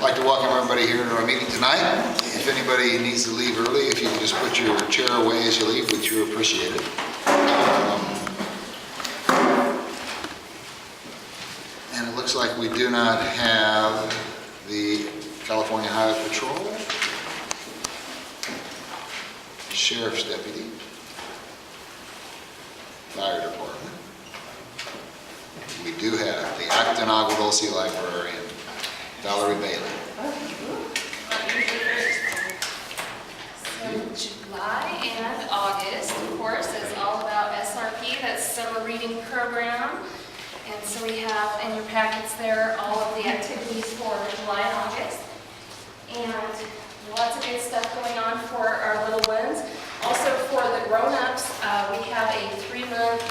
like to welcome everybody here to our meeting tonight. If anybody needs to leave early, if you can just put your chair away as you leave, which you appreciate it. And it looks like we do not have the California Highway Patrol, Sheriff's Deputy, Fire Department. We do have the Acton Agua Dulce Librarian Valerie Bailey. So July and August, of course, is all about SRP, that's Summer Reading Program. And so we have in your packets there all of the activities for July and August. And lots of good stuff going on for our little ones. Also for the grown-ups, we have a 3-month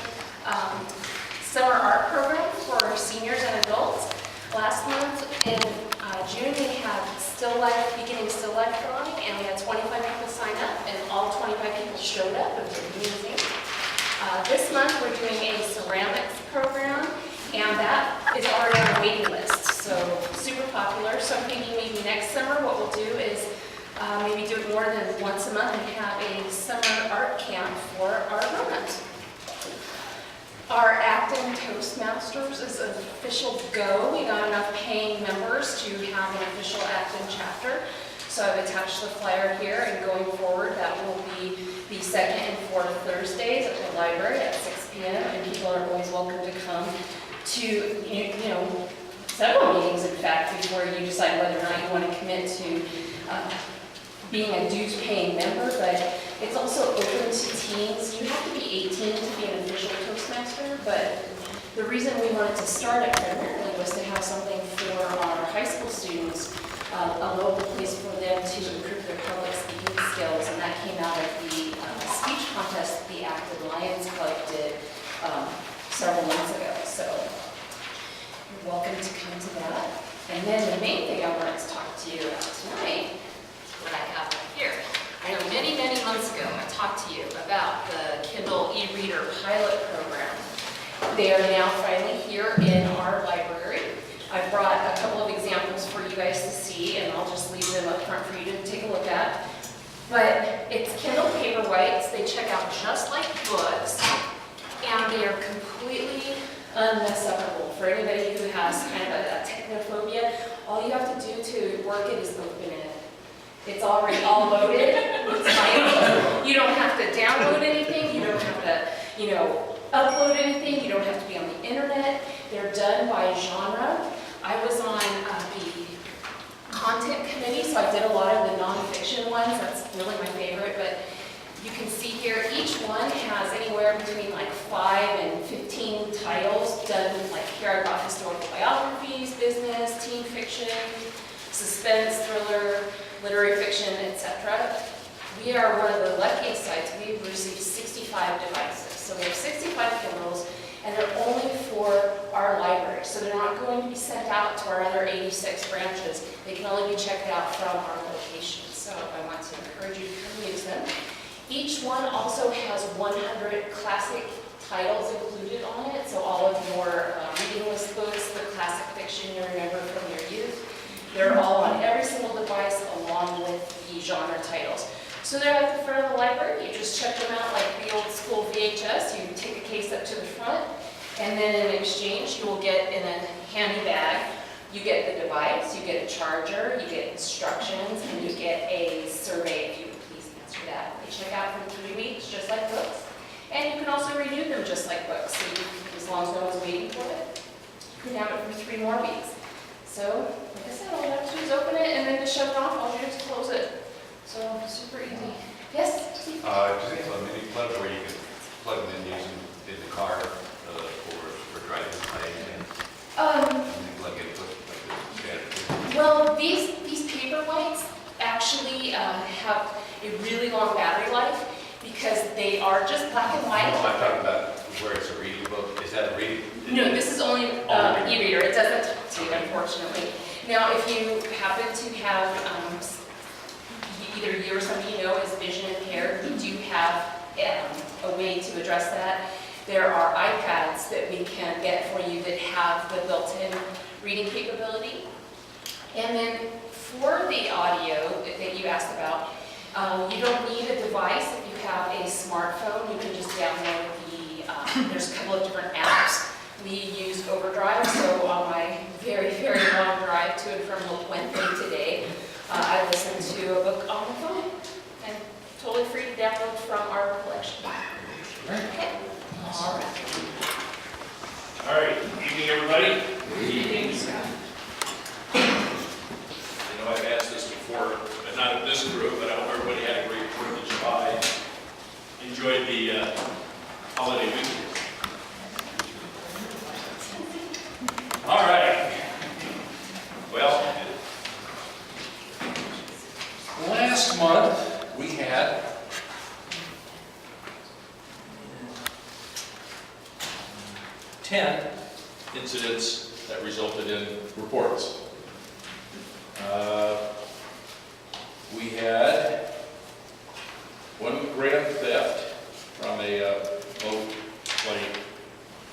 summer art program for our seniors and adults. Last month in June, we had beginning still life drawing, and we had 25 people sign up, and all 25 people showed up. It was amazing. This month, we're doing a ceramics program, and that is already on the waiting list, so super popular. So I'm thinking maybe next summer what we'll do is maybe do it more than once a month and have a summer art camp for our grown-ups. Our Acton Toastmasters is an official go. We got enough paying members to have an official Acton chapter. So I've attached the flyer here, and going forward, that will be the second and fourth Thursdays at the library at 6 p.m. And people are always welcome to come to, several meetings, in fact, before you decide whether or not you want to commit to being a dues-paying member. But it's also open to teens. You have to be 18 to be an official Toastmaster, but the reason we wanted to start it primarily was to have something for our high school students, a local place for them to improve their public speaking skills, and that came out of the speech contest the Acton Lions Club did several months ago. So you're welcome to come to that. And then the main thing I wanted to talk to you about tonight is what I have right here. I know many, many months ago I talked to you about the Kindle e-reader pilot program. They are now finally here in our library. I brought a couple of examples for you guys to see, and I'll just leave them up front for you to take a look at. But it's Kindle Paperwhites. They check out just like books, and they are completely unmessable. For anybody who has kind of a technophobia, all you have to do to work it is open it. It's already all loaded. It's fine. You don't have to download anything. You don't have to, upload anything. You don't have to be on the internet. They're done by genre. I was on the content committee, so I did a lot of the nonfiction ones. That's really my favorite. But you can see here, each one has anywhere between like 5 and 15 titles done. Like here I've got historical biographies, business, teen fiction, suspense, thriller, literary fiction, etc. We are one of the luckiest sites. We've received 65 devices. So we have 65 Kindles, and they're only for our library. So they're not going to be sent out to our other 86 branches. They can only be checked out from our location. So I want to encourage you to come use them. Each one also has 100 classic titles included on it. So all of your reading list books, the classic fiction you remember from your youth, they're all on every single device along with the genre titles. So they're at the front of the library. You just check them out like the old school VHS. You take a case up to the front, and then in exchange, you will get in a handy bag, you get the device, you get a charger, you get instructions, and you get a survey if you would please answer that. They check out for 3 weeks, just like books. And you can also renew them just like books. So as long as no one's waiting for it, you can have it for 3 more weeks. So, like I said, all you have to do is open it, and then to shut it off, all you do is close it. So, super easy. Yes, Steve? Do you have a mini plug where you can plug them in using in the car for driving plug in like well, these Paperwhites actually have a really long battery life because they are just black and white. No, I'm talking about where it's a reading book. Is that a reading? No, this is only e-reader. It doesn't talk to you, unfortunately. Now, if you happen to have either you or somebody you know is vision impaired, we do have a way to address that. There are iPads that we can get for you that have the built-in reading capability. And then You don't need a device if you have a smartphone. You can just download there's a couple of different apps. We use Overdrive, so on my very, very long drive to and from Wentworth today, I listened to a book on the phone, and totally free to download from our collection. Okay. All right. All right, evening everybody. Evening. I know I've asked this before, but not of this group, but I hope everybody had a great 4th of July. Enjoyed the holiday weekend. All right. Well, last month we had ten incidents that resulted in reports. We had one grand theft from a boat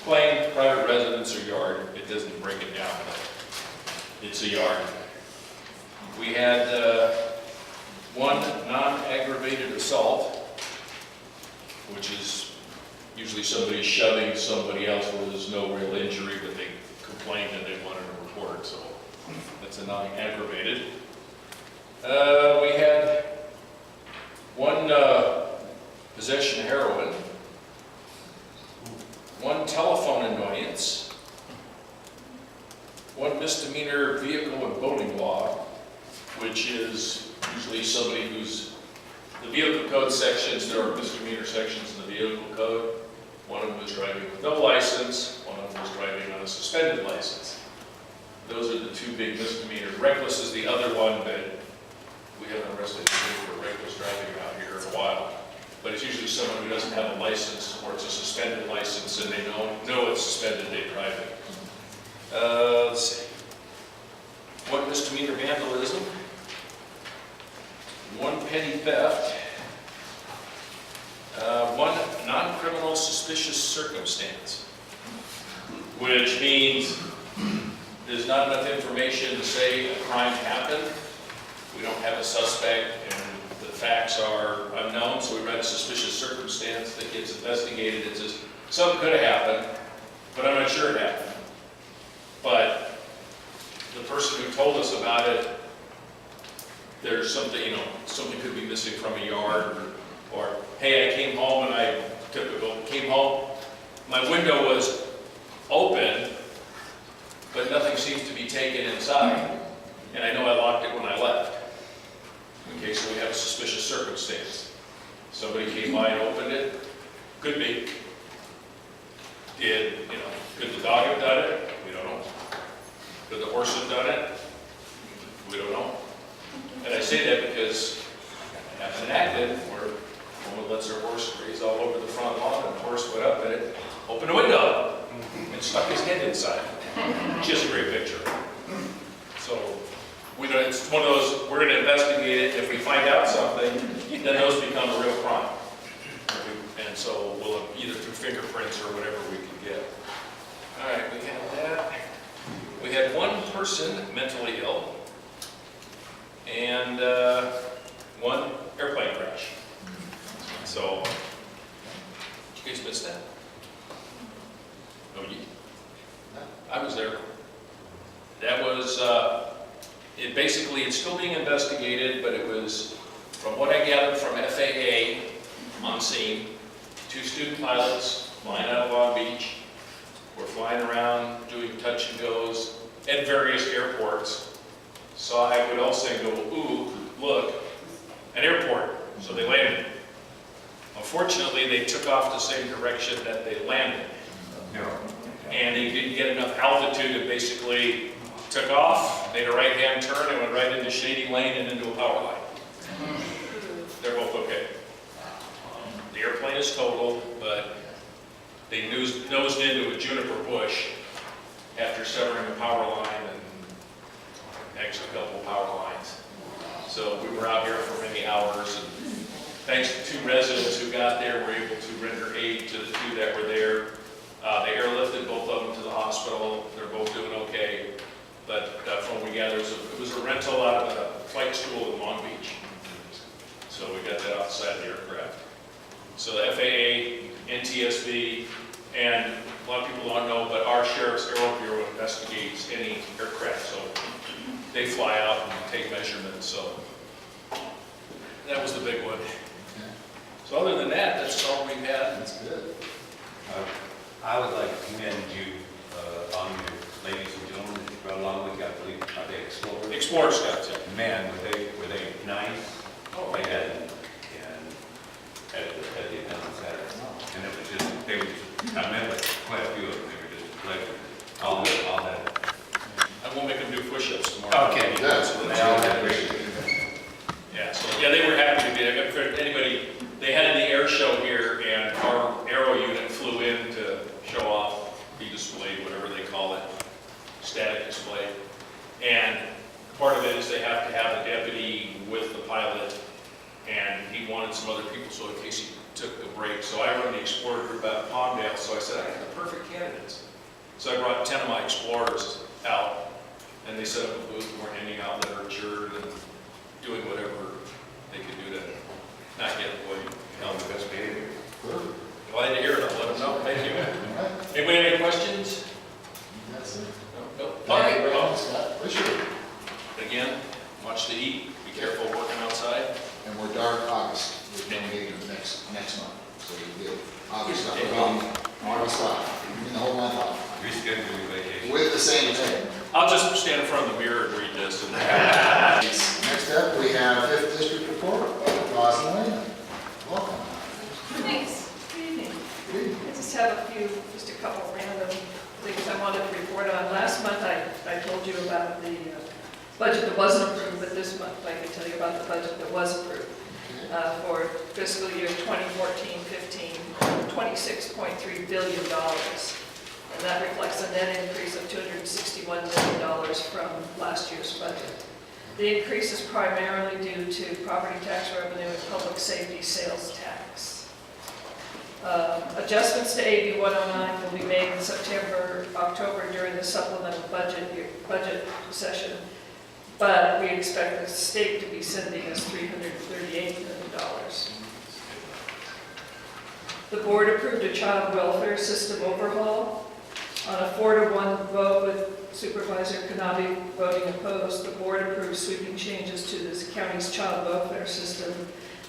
plane, private residence or yard. It doesn't break it down, but it's a yard. We had one non-aggravated assault, which is usually somebody shoving somebody else where there's no real injury, but they complained and they wanted to report, so that's a non-aggravated. We had one possession of heroin, one telephone annoyance, one misdemeanor vehicle and boating law, which is usually somebody who's, the vehicle code sections, there are misdemeanor sections in the vehicle code. One of them was driving with no license, one of them was driving on a suspended license. Those are the two big misdemeanors. Reckless is the other one, but we haven't arrested anybody for reckless driving out here in a while. But it's usually someone who doesn't have a license, or it's a suspended license, and they know it's suspended, they drive it. Let's see. One misdemeanor vandalism, one petty theft, one non-criminal suspicious circumstance, which means there's not enough information to say a crime happened. We don't have a suspect, and the facts are unknown, so we write a suspicious circumstance that gets investigated. It says, something could have happened, but I'm not sure it happened. But the person who told us about it, there's something, something could be missing from a yard, or hey, I came home and I came home, my window was open, but nothing seems to be taken inside, and I know I locked it when I left. Okay, so we have a suspicious circumstance. Somebody came by and opened it, could be. Could the dog have done it? We don't know. Could the horse have done it? We don't know. And I say that because it happened in Acton, where a woman lets her horse graze all over the front lawn, and the horse went up and it opened a window and stuck his head inside. Just a great picture. So it's one of those, we're going to investigate it. If we find out something, then those become a real crime. And so we'll either through fingerprints or whatever we can get. All right, we had that. We had one person mentally ill and one airplane crash. So, did you guys miss that? No, I was there. That was, it's still being investigated, but it was, from what I gathered from FAA on scene, 2 student pilots flying out of Long Beach were flying around doing touch and goes at various airports. Saw Agua Dulce and go, ooh, look, an airport. So they landed. Unfortunately, they took off the same direction that they landed. And they didn't get enough altitude and basically took off, made a right-hand turn, and went right into Shady Lane and into a power line. They're both okay. The airplane is totaled, but they nosed into a juniper bush after severing a power line and actually a couple power lines. So we were out here for many hours, and thanks to 2 residents who got there, were able to render aid to the 2 that were there. They airlifted both of them to the hospital. They're both doing okay. But from what we gathered, it was a rental out of a flight school in Long Beach. So So we got that off the side of the aircraft. So the FAA, NTSB, and a lot of people don't know, but our Sheriff's Aero Bureau investigates any aircraft. So they fly out and take measurements, so that was the big one. So other than that, that's all we've had. That's good. I would like to commend you on your ladies and gentlemen that you brought along with you. I believe, are they Explorers? Explorer Scouts, yeah. Man, were they nice? Oh, They had, and at the event on Saturday. And it was just, they were just, I met with quite a few of them. They were just a pleasure. All that. I won't make them do push-ups tomorrow. Okay. Good. So They that's all good. had great. Yeah, so, yeah, they were happy to be there. For anybody, they had the air show here, and our aero unit flew in to show off, be displayed, whatever they call it, static display. And part of it is they have to have a deputy with the pilot, and he wanted some other people, so in case he took a break. So I run the Explorer group out of Palmdale, so I said, I got the perfect candidates. So I brought 10 of my Explorers out, and they set up a booth, and we're handing out literature and doing whatever they could do to not get away. Hell, the best behavior. Perfect. Glad to hear it, I'll let them know, thank you. All right. Anybody have any questions? That's it. No? All Thank you, right, well, Scott. Appreciate it. again, watch the heat, be careful working outside. And we're dark August, we're going to meet next month, so we did August, August off, even the whole month off, Reschedule your vacation. with the same thing. I'll just stand in front of the mirror and read this. And Next up, we have 5th District Report, Rosalind Wayman. Welcome. Thanks. Good evening. Good evening. I just have just a couple random things I wanted to report on. Last month, I told you about the budget that wasn't approved, but this month I can tell you about the budget that was approved for fiscal year 2014-15, $26.3 billion. And that reflects a net increase of $261 million from last year's budget. The increase is primarily due to property tax revenue and public safety sales tax. Adjustments to AB 109 will be made in September, October during the supplemental budget session, but we expect the state to be sending us $338 million. The board approved a child welfare system overhaul. On a 4-to-1 vote with Supervisor Kanabe voting opposed, the board approved sweeping changes to the county's child welfare system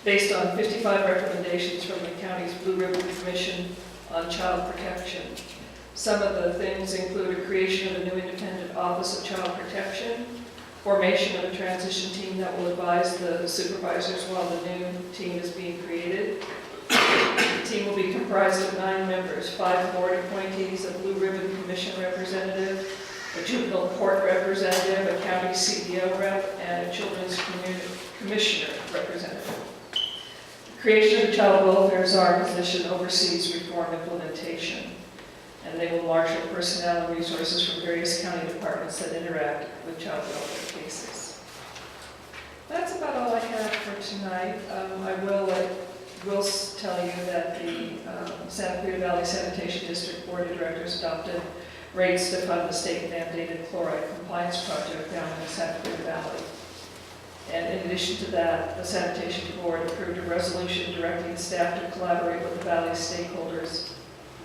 based on 55 recommendations from the county's Blue Ribbon Commission on Child Protection. Some of the things include a creation of a new independent Office of Child Protection, formation of a transition team that will advise the supervisors while the new team is being created. The team will be comprised of 9 members, 5 board appointees, a Blue Ribbon Commission representative, a juvenile court representative, a county CBO rep, and a children's commissioner representative. The creation of the child welfare czar position oversees reform implementation, and they will marshal personnel and resources from various county departments that interact with child welfare cases. That's about all I have for tonight. I will tell you that the Santa Cruz Valley Sanitation District Board of Directors adopted rates to fund the state mandated chloride compliance project down in the Santa Cruz Valley. And in addition to that, the Sanitation Board approved a resolution directing staff to collaborate with the Valley stakeholders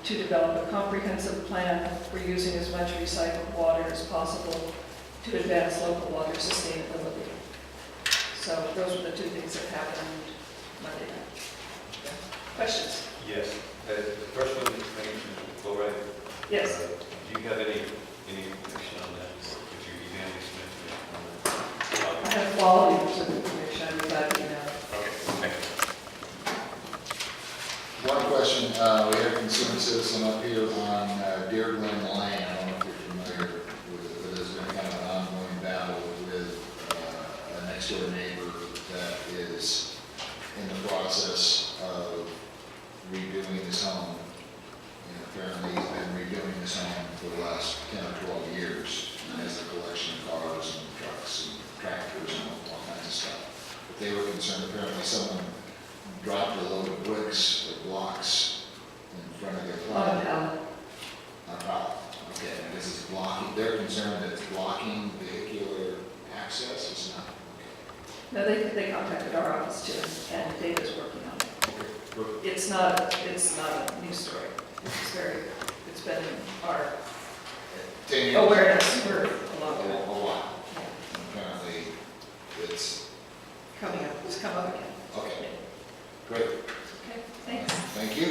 to develop a comprehensive plan for using as much recycled water as possible to advance local water sustainability. So those were the 2 things that happened Monday night. Questions? Yes. The first one is mentioned chloride. Yes. Do you have any information on that? If you evaluate I have quality information. I'd be glad to know. Okay, thank you. One question, we have a concerned citizen up here on Deer Glen Lane. I don't know if you're familiar with it, there's been kind of an ongoing battle with a next door neighbor that is in the process of redoing his home. And apparently he's been redoing his home for the last 10 or 12 years. And has a collection of cars and trucks and tractors and all kinds of stuff. But they were concerned, apparently someone dropped a load of bricks or blocks in front of their On a property. pallet. On top. Okay, and this is blocking, they're concerned that it's blocking vehicular access, it's not, okay. No, they contacted our office too, and David's working on it. Okay, good. It's not a news story. It's been our 10 years. awareness for a long time. A lot. Yeah. Apparently, it's, Coming up, it's come up again. okay, great. Okay, thanks. Thank you.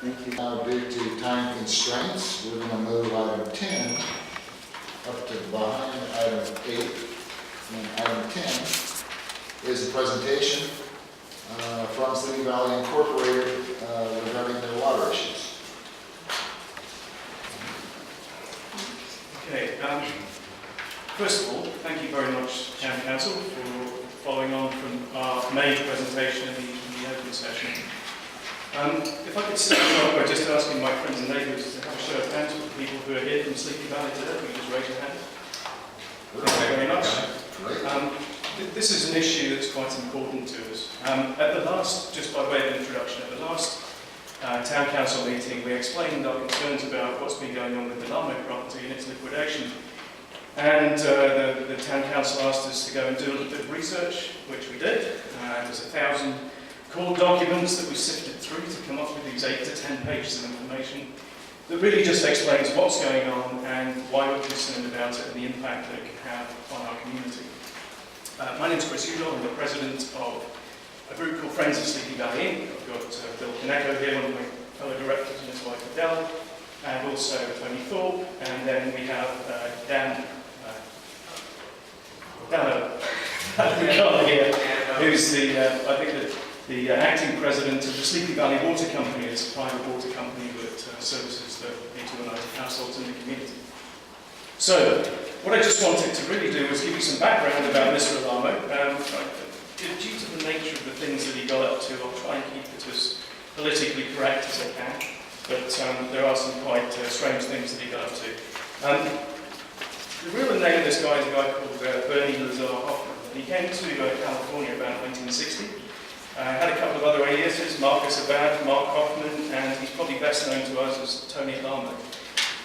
Thank you. Now, due to time constraints, we're going to move item 10 up to behind item 8. And item 10 is a presentation from City Valley Incorporated regarding their water issues. Okay, first of all, thank you very much, Town Council, for following on from our May presentation in the open session. If I could start off by just asking my friends and neighbours to have a show of hands with the people who are here from Sleepy Valley today, if you just raise your hand. Thank you very much. This is an issue that's quite important to us. At the last, just by way of introduction, at the last Town Council meeting, we explained our concerns about what's been going on with the Lamo property and its liquidation. And the Town Council asked us to go and do a little bit of research, which we did. There's 1,000 court documents that we sifted through to come up with these 8 to 10 pages of information that really just explains what's going on and why we're concerned about it and the impact that it can have on our community. My name is Chris Yewdall. I'm the president of a group called Friends of Sleepy Valley Inc. I've got Bill Kaneko here, one of my fellow directors, and his wife Adele, and also Tony Thorpe, and then we have Dan here, who's I think the acting president of the Sleepy Valley Water Company. It's a private water company that services the 290 households in the community. So, what I just wanted to really do was give you some background about Mr. Alamo. Due to the nature of the things that he got up to, I'll try and keep it as politically correct as I can, but there are some quite strange things that he got up to. The real name of this guy is a guy called Bernie Lazar Hoffman. He came to California about 1960. Had a couple of other aliases, Marcus Abad, Mark Hoffman, and he's probably best known to us as Tony Alamo.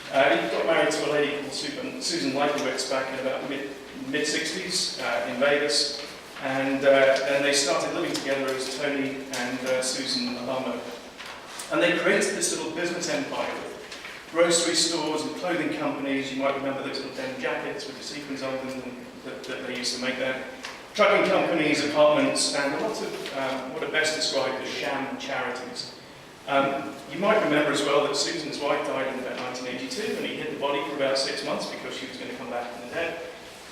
He got married to a lady called Susan Leibowitz back in about mid-60s in Vegas, and then they started living together as Tony and Susan Alamo. And they created this little business empire with grocery stores and clothing companies. You might remember those little denim jackets with the sequins on them that they used to make there. Trucking companies, apartments, and a lot of what are best described as sham charities. You might remember as well that Susan's wife died in about 1982, and he hid the body for about 6 months because she was going to come back from the dead,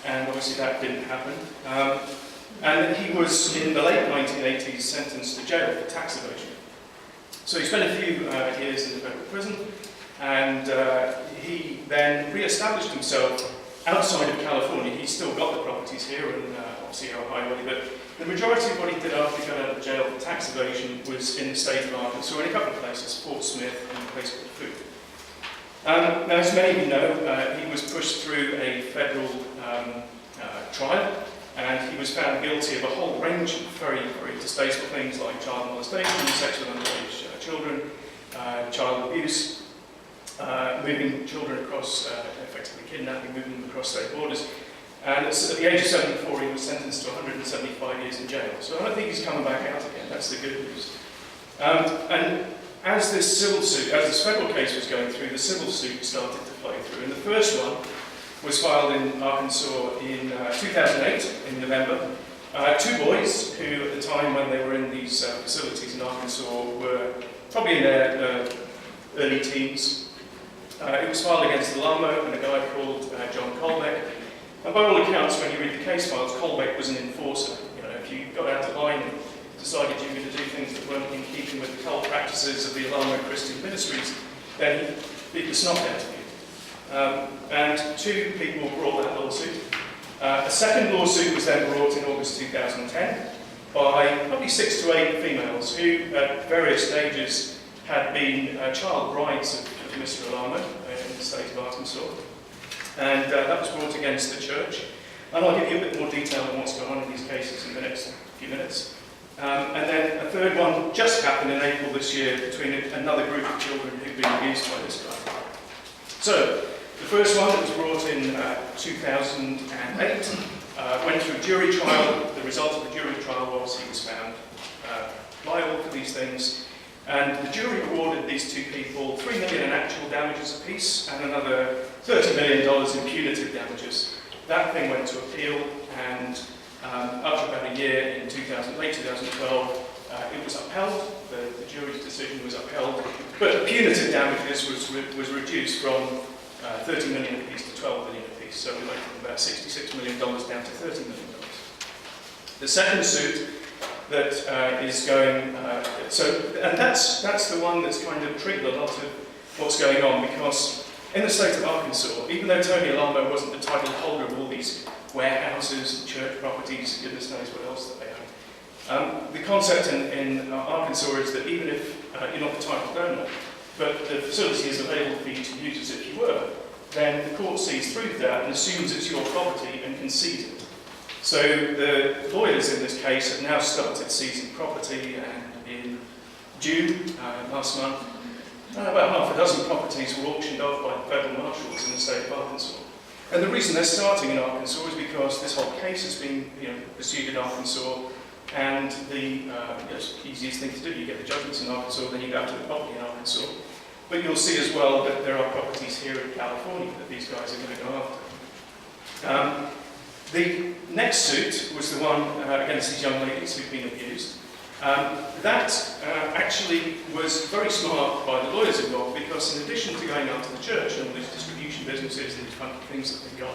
and obviously that didn't happen. And he was, in the late 1980s, sentenced to jail for tax evasion. So he spent a few years in the federal prison, and he then re-established himself outside of California. He's still got the properties here and obviously our highway, but the majority of what he did after he got out of jail for tax evasion was in the state of Arkansas, in a couple of places, Fort Smith and a place called Food. Now, as many of you know, he was pushed through a federal trial, and he was found guilty of a whole range of very, very distasteful things like child molestation, sexual underage children, child abuse, moving children across, effectively kidnapping, moving them across state borders. And at the age of 74, he was sentenced to 175 years in jail. So I don't think he's coming back out again. That's the good news. And as this federal case was going through, the civil suit started to play through. And the first one was filed in Arkansas in 2008, in November. 2 boys who, at the time when they were in these facilities in Arkansas, were probably in their early teens. It was filed against Alamo and a guy called John Colbeck. And by all accounts, when you read the case files, Colbeck was an enforcer. You know, if you got out of line and decided you were going to do things that weren't in keeping with the cult practices of the Alamo Christian Ministries, then he beat the snot out of you. And 2 people brought that lawsuit. A second lawsuit was then brought in August 2010 by probably 6 to 8 females who, at various stages, had been child brides of Mr. Alamo in the state of Arkansas. And that was brought against the church. And I'll give you a bit more detail on what's going on in these cases in the next few minutes. And then a third one just happened in April this year between another group of children who'd been abused by this guy. So, the first one that was brought in 2008 went through jury trial. The result of the jury trial was he was found liable for these things. And the jury awarded these two people $3 million in actual damages apiece and another $30 million in punitive damages. That thing went to appeal, and after about a year, in late 2012, it was upheld. The jury's decision was upheld, but the punitive damages was reduced from 30 million apiece to 12 million apiece. So we went from about $66 million down to $30 million. The second suit that is going, and that's the one that's kind of triggered a lot of what's going on, because in the state of Arkansas, even though Tony Alamo wasn't the title holder of all these warehouses and church properties, goodness knows what else that they own, the concept in Arkansas is that even if you're not the title donor, but the facility is available for you to use as if you were, then the court sees through that and assumes it's your property and concedes it. So the lawyers in this case have now started seizing property, and in June last month, about half a dozen properties were auctioned off by the federal marshals in the state of Arkansas. And the reason they're starting in Arkansas is because this whole case has been pursued in Arkansas, and the easiest thing to do, you get the judgments in Arkansas, then you go to the property in Arkansas. But you'll see as well that there are properties here in California that these guys are going to go after. The next suit was the one against these young ladies who've been abused. That actually was very smart by the lawyers involved, because in addition to going after the church and all these distribution businesses and these funky things that they've got,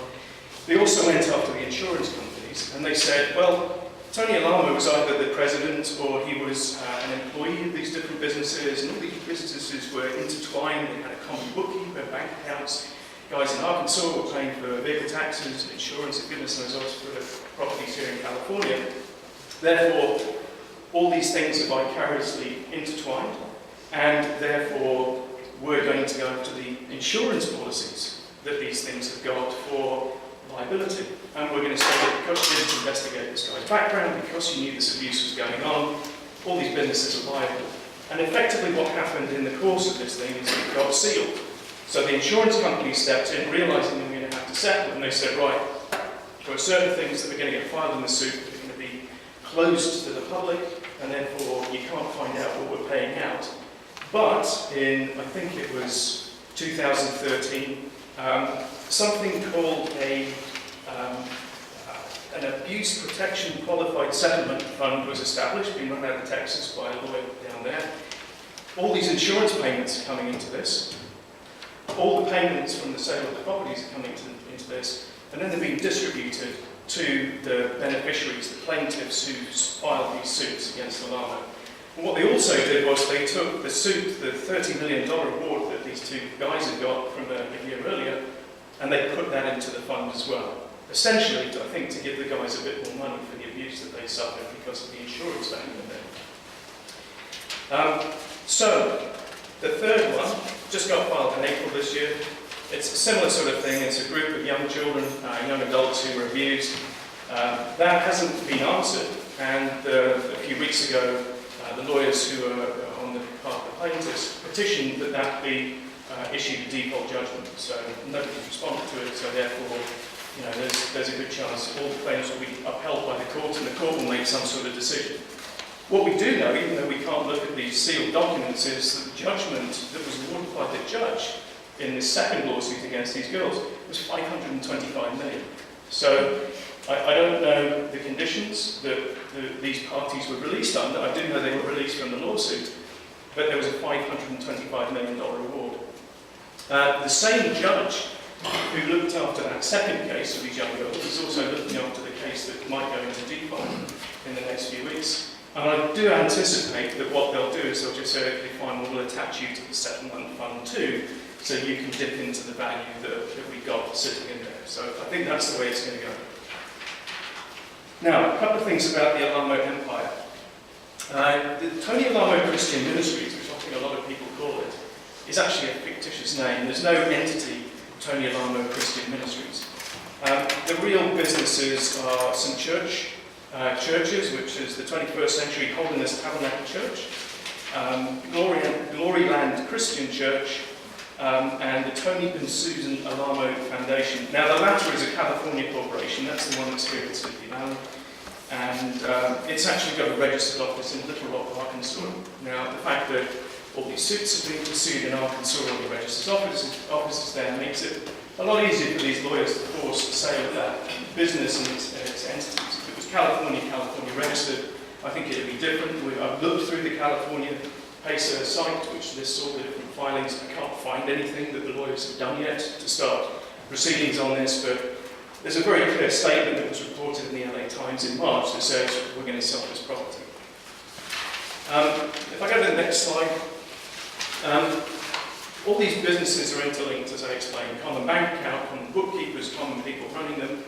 they also went after the insurance companies, and they said, well, Tony Alamo was either the president or he was an employee of these different businesses, and all these businesses were intertwined. They had a common bookkeeper, bank accounts. Guys in Arkansas were paying for vehicle taxes and insurance, and goodness knows what for the properties here in California. Therefore, all these things are vicariously intertwined, and therefore we're going to go to the insurance policies that these things have got for liability. And we're going to say that because you didn't investigate this guy's background, because you knew this abuse was going on, all these businesses are liable. And effectively what happened in the course of this thing is it got sealed. So the insurance company stepped in, realising they were going to have to settle, and they said, right, there are certain things that we're going to get filed in the suit that are going to be closed to the public, and therefore you can't find out what we're paying out. But in, I think it was 2013, something called an Abuse Protection Qualified Settlement Fund was established, being run out of Texas by a lawyer down there. All these insurance payments are coming into this. All the payments from the sale of the properties are coming into this, and then they're being distributed to the beneficiaries, the plaintiffs who filed these suits against Alamo. And what they also did was they took the suit, the $30 million award that these two guys had got from a year earlier, and they put that into the fund as well. Essentially, I think, to give the guys a bit more money for the abuse that they suffered because of the insurance value in there. So, the third one just got filed in April this year. It's a similar sort of thing. It's a group of young children, young adults who were abused. That hasn't been answered, and a few weeks ago, the lawyers who are on the part of the plaintiffs petitioned that that be issued a default judgment. So nobody's responded to it, so therefore, there's a good chance all the claims will be upheld by the court, and the court will make some sort of decision. What we do know, even though we can't look at these sealed documents, is that the judgment that was awarded by the judge in this second lawsuit against these girls was $525 million. So I don't know the conditions that these parties were released under. I do know they were released from the lawsuit, but there was a $525 million award. The same judge who looked after that second case of these young girls is also looking after the case that might go into default in the next few weeks. And I do anticipate that what they'll do is they'll just say, okay, fine, we'll attach you to the settlement fund too, so you can dip into the value that we got sitting in there. So I think that's the way it's going to go. Now, a couple of things about the Alamo Empire. The Tony Alamo Christian Ministries, which I think a lot of people call it, is actually a fictitious name. There's no entity, Tony Alamo Christian Ministries. The real businesses are some churches, which is the 21st Century Holiness Tabernacle Church, Gloryland Christian Church, and the Tony and Susan Alamo Foundation. Now, the latter is a California corporation. That's the one that's here in Sleepy Valley. And it's actually got a registered office in Little Rock, Arkansas. Now, the fact that all these suits are being pursued in Arkansas and the registered offices there makes it a lot easier for these lawyers to force the sale of that business and its entities. If it was California registered, I think it would be different. I've looked through the California PACER site, which lists all the different filings. I can't find anything that the lawyers have done yet to start proceedings on this, but there's a very clear statement that was reported in the LA Times in March that says we're going to sell this property. If I go to the next slide, all these businesses are interlinked, as I explained. Common bank account, common bookkeepers, common people running them.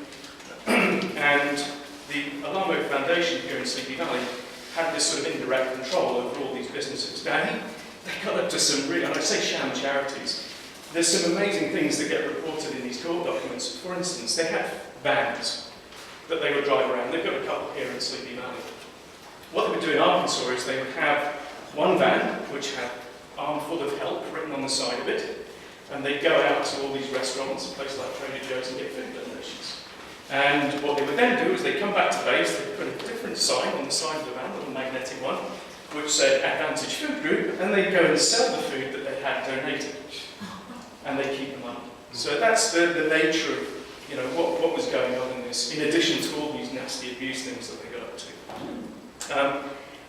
And the Alamo Foundation here in Sleepy Valley had this sort of indirect control over all these businesses. Now, they got up to some really, and I say sham charities, there's some amazing things that get reported in these court documents. For instance, they had vans that they would drive around. They've got a couple here in Sleepy Valley. What they would do in Arkansas is they would have one van which had "Armful of Help" written on the side of it, and they'd go out to all these restaurants, places like Trader Joe's, and get food donations. And what they would then do is they'd come back to base, they'd put a different sign on the side of the van, a little magnetic one, which said Advantage Food Group, and they'd go and sell the food that they had donated, and they'd keep the money. So that's the nature of what was going on in this, in addition to all these nasty abuse things that they got up to.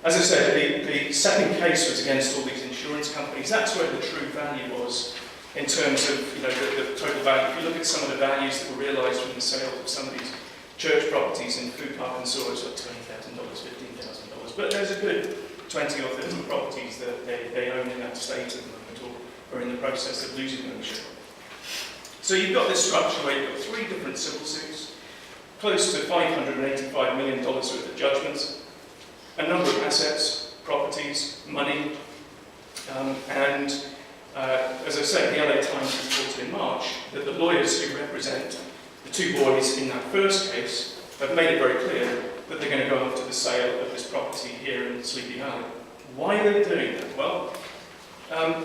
As I said, the second case was against all these insurance companies. That's where the true value was in terms of the total value. If you look at some of the values that were realised from the sale of some of these church properties in Food Park and Swords, like $20,000, $15,000. But there's a good 20 or 30 properties that they own in that state at the moment, or are in the process of losing ownership. So you've got this structure where you've got 3 different civil suits, close to $585 million worth of judgments, a number of assets, properties, money, and as I said, the LA Times reported in March that the lawyers who represent the 2 boys in that first case have made it very clear that they're going to go after the sale of this property here in Sleepy Valley. Why are they doing that? Well,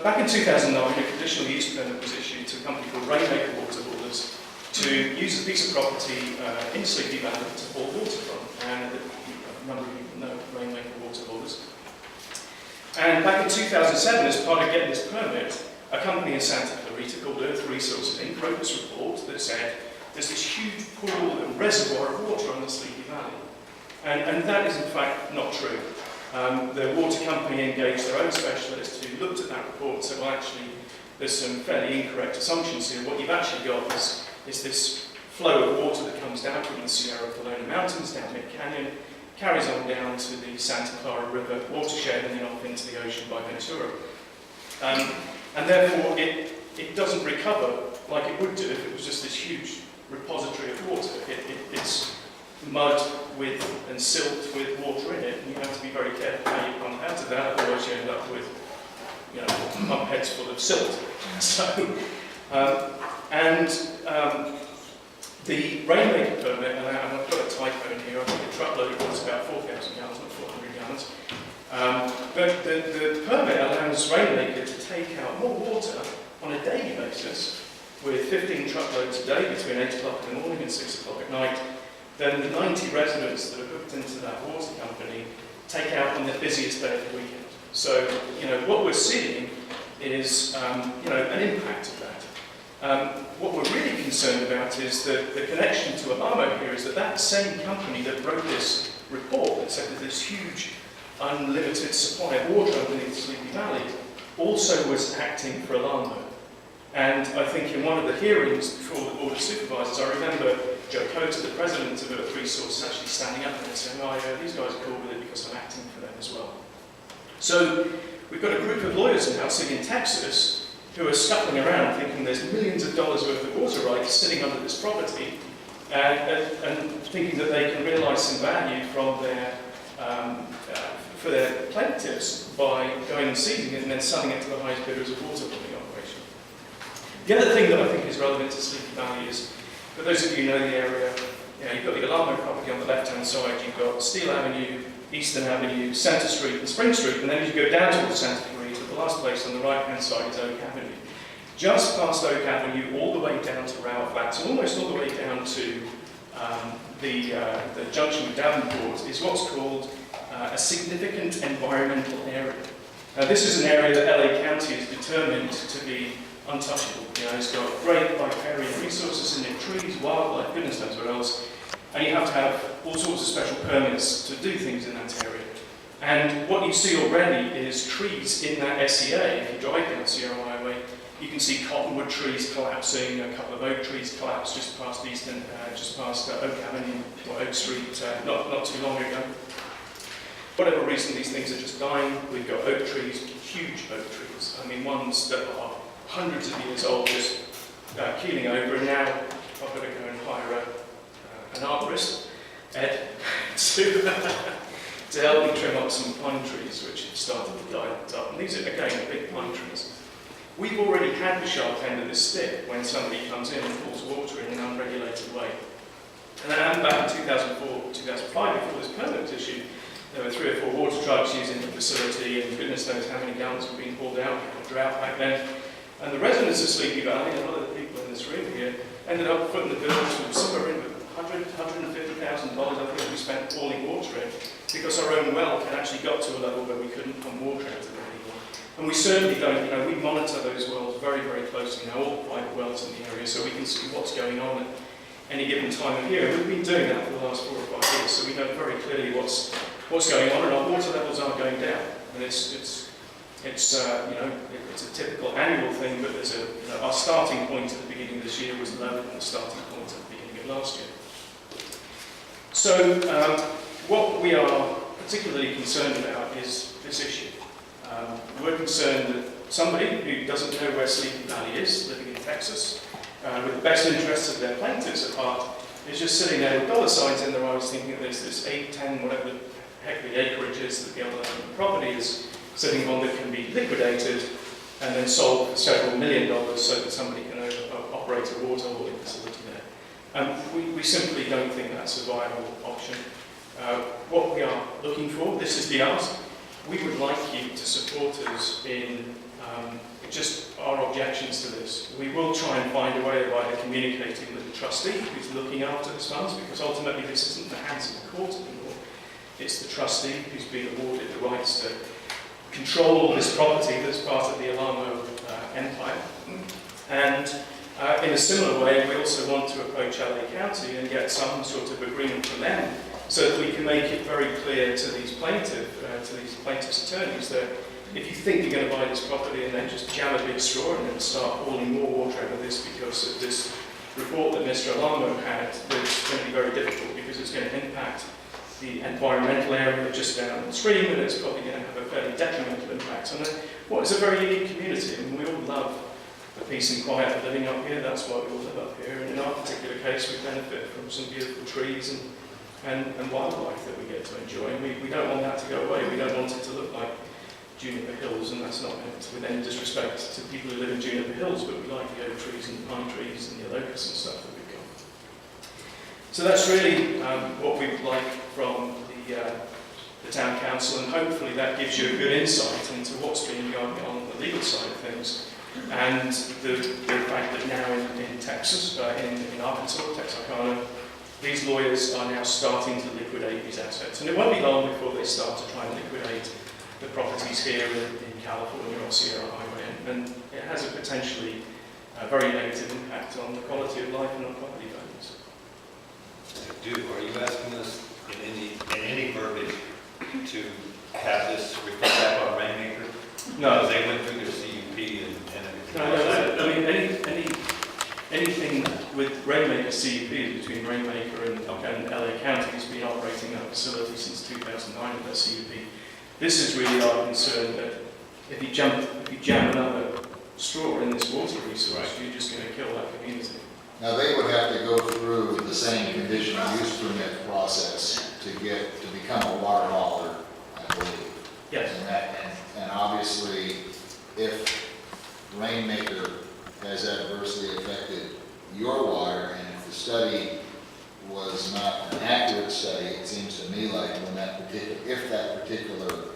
back in 2009, a conditional use permit was issued to a company called Rainmaker Water Haulers to use a piece of property in Sleepy Valley to haul water from. And a number of people know Rainmaker Water Haulers. And back in 2007, as part of getting this permit, a company in Santa Clarita called Earth Resources Inc. wrote this report that said there's this huge pool and reservoir of water on the Sleepy Valley. And that is in fact not true. The water company engaged their own specialist who looked at that report and said, well, actually, there's some fairly incorrect assumptions here. What you've actually got is this flow of water that comes down from the Sierra Colonna Mountains, down mid-canyon, carries on down to the Santa Clara River watershed and then off into the ocean by Ventura. And therefore, it doesn't recover like it would do if it was just this huge repository of water. It's mud and silt with water in it, and you have to be very careful how you pump out of that, otherwise you end up with pump heads full of silt. So, the Rainmaker permit, and I've got a typo in here, I think the truckload was about 4,000 gallons, not 400 gallons. But the permit allows Rainmaker to take out more water on a daily basis, with 15 truckloads a day between 8 o'clock in the morning and 6 o'clock at night, than the 90 residents that are hooked into that water company take out on the busiest day of the weekend. So, what we're seeing is, an impact of that. What we're really concerned about is that the connection to Alamo here is that same company that wrote this report that said that this huge unlimited supply of water underneath Sleepy Valley also was acting for Alamo. And I think in one of the hearings before the Board of Supervisors, I remember Joe Cota, the president of Earth Resources, actually standing up there and saying, these guys are cool with it because I'm acting for them as well. So we've got a group of lawyers now sitting in Texas who are scuffling around thinking there's millions of dollars worth of water rights sitting under this property and thinking that they can realise some value from for their plaintiffs by going and seizing it and then selling it to the highest bidders of water pumping operation. The other thing that I think is relevant to Sleepy Valley is, for those of you who know the area, you've got the Alamo property on the left-hand side, you've got Steele Avenue, Eastern Avenue, Center Street and Spring Street, and then as you go down towards Santa Clarita, the last place on the right-hand side is Oak Avenue. just past Oak Avenue, all the way down to Rower Flats, and almost all the way down to the junction with Davenport, is what's called a significant environmental area. This is an area that LA County is determined to be untouchable. You know, it's got great riparian resources in it, trees, wildlife, goodness knows what else, and you have to have all sorts of special permits to do things in that area. And what you see already is trees in that SEA. If you drive down Sierra Highway, you can see cottonwood trees collapsing, a couple of oak trees collapsed just past Oak Avenue or Oak Street not too long ago. Whatever reason, these things are just dying. We've got oak trees, huge oak trees. I mean, ones that are hundreds of years old, just keeling over, and now I've got to go and hire an arborist, Ed, to help me trim up some pine trees which have started to die up. And these are, again, big pine trees. We've already had the sharp end of the stick when somebody comes in and pulls water in an unregulated way. And then back in 2004, 2005, before this permit was issued, there were 3 or 4 water trucks using the facility, and goodness knows how many gallons were being pulled out. We had a drought back then. And the residents of Sleepy Valley, and a lot of the people in this room here, ended up putting the bills from somewhere in $150,000, I think we spent hauling water in, because our own well had actually got to a level where we couldn't pump water out of it anymore. And we certainly don't, we monitor those wells very, very closely now, all private wells in the area, so we can see what's going on at any given time of year. We've been doing that for the last 4 or 5 years, so we know very clearly what's going on, and our water levels are going down. And it's a typical annual thing, but there's our starting point at the beginning of this year was lower than the starting point at the beginning of last year. So what we are particularly concerned about is this issue. We're concerned that somebody who doesn't know where Sleepy Valley is, living in Texas, with the best interests of their plaintiffs at heart, is just sitting there with dollar signs in their eyes thinking that there's this 8, 10, whatever the heck the acreage is that the other property is sitting on that can be liquidated and then sold for several $1 million so that somebody can operate a water hauling facility there. We simply don't think that's a viable option. What we are looking for, this is the ask, we would like you to support us in just our objections to this. We will try and find a way of either communicating with the trustee who's looking after the funds, because ultimately this isn't the hands of the court anymore. It's the trustee who's been awarded the rights to control this property that's part of the Alamo empire. And in a similar way, we also want to approach LA County and get some sort of agreement from them so that we can make it very clear to these plaintiffs' attorneys that if you think you're going to buy this property and then just jam a big straw and then start hauling more water over this because of this report that Mr. Alamo had, that's going to be very difficult because it's going to impact the environmental area just down the stream, and it's probably going to have a fairly detrimental impact on what is a very unique community. I mean, we all love the peace and quiet of living up here. That's why we all live up here. And in our particular case, we benefit from some beautiful trees and wildlife that we get to enjoy. And we don't want that to go away. We don't want it to look like Juniper Hills, and that's not meant with any disrespect to people who live in Juniper Hills, but we like the oak trees and the pine trees and the locusts and stuff that we've got. So that's really what we would like from the town council, and hopefully that gives you a good insight into what's been going on the legal side of things, and the fact that now in Texas, in Arkansas, Texarkana, these lawyers are now starting to liquidate these assets. And it won't be long before they start to try and liquidate the properties here in California or Sierra Highway, and it has a potentially very negative impact on the quality of life and on property values. Are you asking us in any verbiage to have this reflect back on Rainmaker? No. Because they went through their CUP and everything. No, I mean, anything with Rainmaker CUP is between Rainmaker and LA County has been operating that facility since 2009 with their CUP. This is really our concern that if you jam another straw in this water resource, you're just going to kill that community. Now, they would have to go through the same conditional use permit process to become a water hauler, I believe. Yes. And obviously, if Rainmaker has adversely affected your water, and if the study was not an accurate study, it seems to me like if that particular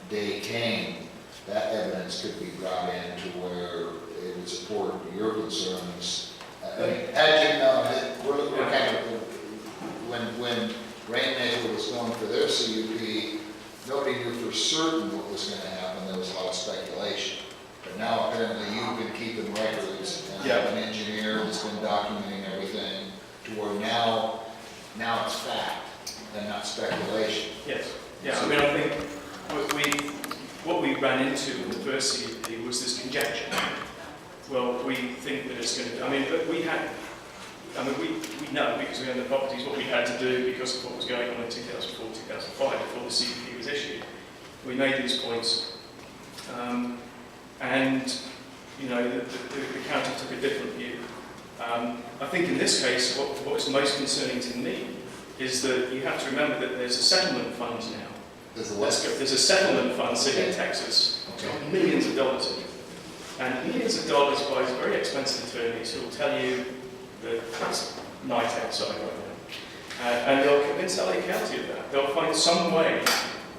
day came, that evidence could be brought in to where it would support your concerns. I mean, as you know, we're kind of, when Rainmaker was going for their CUP, nobody knew for certain what was going to happen. There was a lot of speculation. But now apparently you've been keeping records and have an engineer that's been documenting everything to where now it's fact and not speculation. Yes. Yeah, I mean, I think what we ran into in the first CUP was this conjecture. Well, we think that it's going to, we know, because we own the properties, what we had to do because of what was going on in 2004, 2005, before the CUP was issued. We made these points, and, you know, the county took a different view. I think in this case, what is most concerning to me is that you have to remember that there's a settlement fund now. There's a settlement fund sitting in Texas, it's got millions of dollars in it. And millions of dollars by very expensive attorneys who will tell you that it's night outside right now. And they'll convince LA County of that. They'll find some way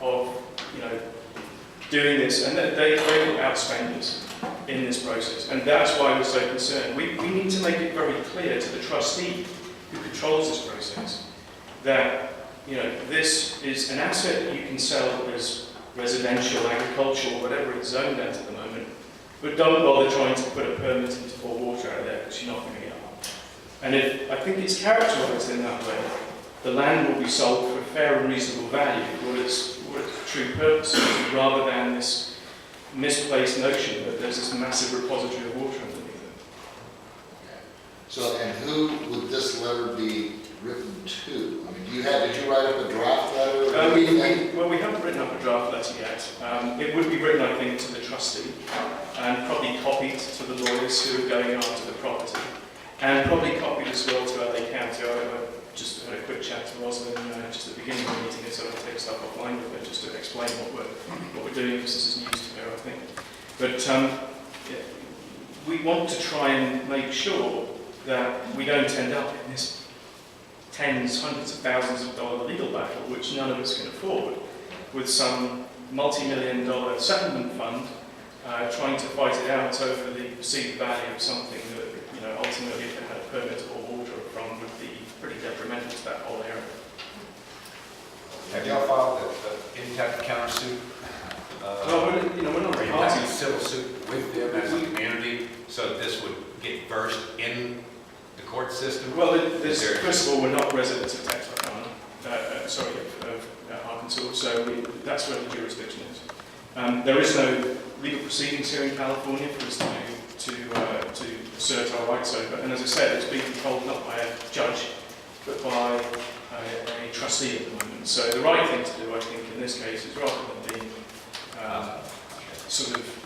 of, you know, doing this, and they will outspend us in this process. And that's why we're so concerned. We need to make it very clear to the trustee who controls this process that, you know, this is an asset that you can sell as residential, agricultural, whatever it's zoned at the moment, but don't bother trying to put a permit in to pour water out of there because you're not going to get on. And I think it's characterised in that way. The land will be sold for a fair and reasonable value for its true purpose, rather than this misplaced notion that there's this massive repository of water underneath it. So, and who would this letter be written to? I mean, did you write up a draft letter? Well, we haven't written up a draft letter yet. It would be written, I think, to the trustee, and probably copied to the lawyers who are going after the property, and probably copied as well to LA County. I just had a quick chat to Rosalind just at the beginning of the meeting, and sort of take stuff offline with her just to explain what we're doing, because this is news to her, I think. But we want to try and make sure that we don't end up in this tens, hundreds of thousands of dollar legal battle, which none of us can afford, with some multi-million-dollar settlement fund trying to fight it out over the perceived value of something that, you know, ultimately, if it had a permit to pour water from, would be pretty detrimental to that whole area. Have y'all filed any type of countersuit? Well, we're not Or a you party. have a civil suit with them as a community, so that this would get versed in the court system? Well, first of all, we're not residents of Texarkana, of Arkansas, so that's where the jurisdiction is. There is no legal proceedings here in California for us to assert our rights over, and as I said, it's being controlled not by a judge, but by a trustee at the moment. So the right thing to do, I think, in this case, is rather than being sort of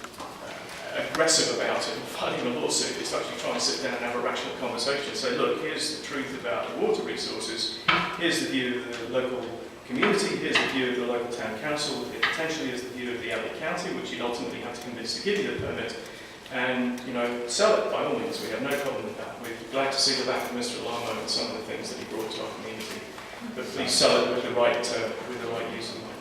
aggressive about it and filing a lawsuit, is to actually try and sit down and have a rational conversation and say, look, here's the truth about the water resources, here's the view of the local community, here's the view of the local town council, it potentially is the view of the LA County, which you'd ultimately have to convince to give you the permit, and, you know, sell it by all means. We have no problem with that. We're glad to see the back of Mr. Alamo and some of the things that he brought to our community, but please sell it with the right use of money.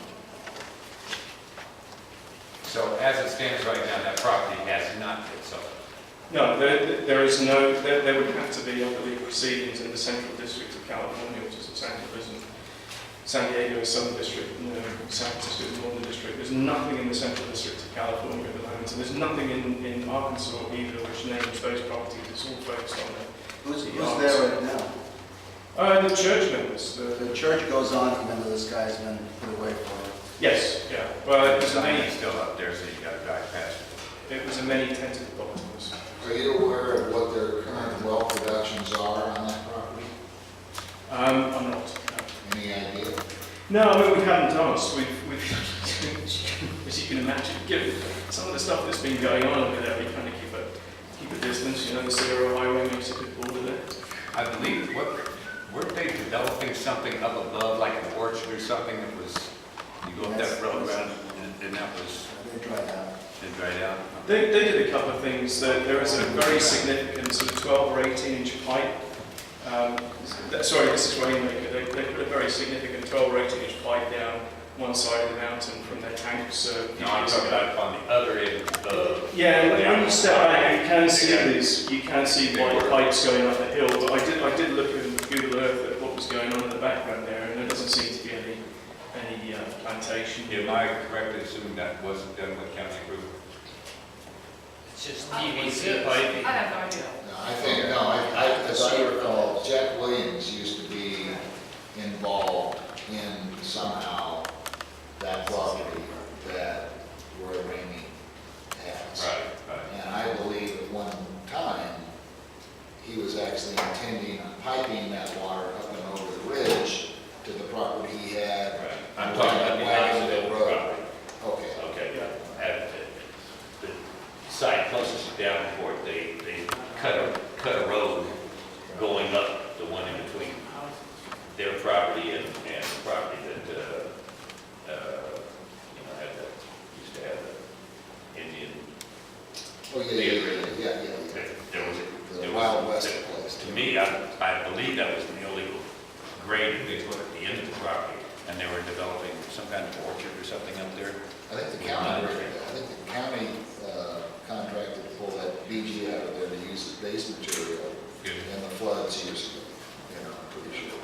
So as it stands right now, that property has not been sold? No, there is no, there would have to be, I believe, proceedings in the Central District of California, which is Los Angeles, and San Diego is Southern District, and San Francisco is Northern District. There's nothing in the Central District of California at the moment, and there's nothing in Arkansas either which names those properties. It's all focused on Who's there right now? the church members. The church goes on, even though this guy's been put away for. Yes, yeah. Well, it was a Sign many, is still up there, so you got to drive past it. it was a many tented properties. Are you aware of what their current well productions are on that property? I'm not. No. Any idea? No, I mean, we haven't asked. We've as you can imagine, given some of the stuff that's been going on over there, we kind of keep a distance. You know, the Sierra Highway makes a good border there. I believe, weren't they developing something up above, like an orchard or something that was, you go up that road around, and that was, They dried out. it dried out? They did a couple of things. There is a very significant sort of 12 or 18-inch pipe. Sorry, this is Rainmaker. They put a very significant 12 or 18-inch pipe down one side of the mountain from their tanks. No, I'm talking about on the other end of the. Yeah, when you step out, you can see these, you can see white pipes going up the hill, but I did look in Google Earth at what was going on in the background there, and there doesn't seem to be any plantation. Am I correct in assuming that wasn't done with county approval? It's just PVC piping. I have no idea. No, I think, as I recall, Jack Williams used to be involved in somehow that property that Roy Ramey has. Right. And I believe at one time, he was actually intending on piping that water up and over the ridge to the property he had. Right. I'm talking about the opposite Road. property. Okay. Okay, at the side closest to Davenport, they cut a road going up the one in between their property and the property that, used to have the Indian. Oh, yeah. There was The Wild West place. To me, I believe that was an illegal grade at the end of the property, and they were developing some kind of orchard or something up there. I think the county contracted to pull that BG out of there to use as base material in the floods years ago, I'm pretty sure.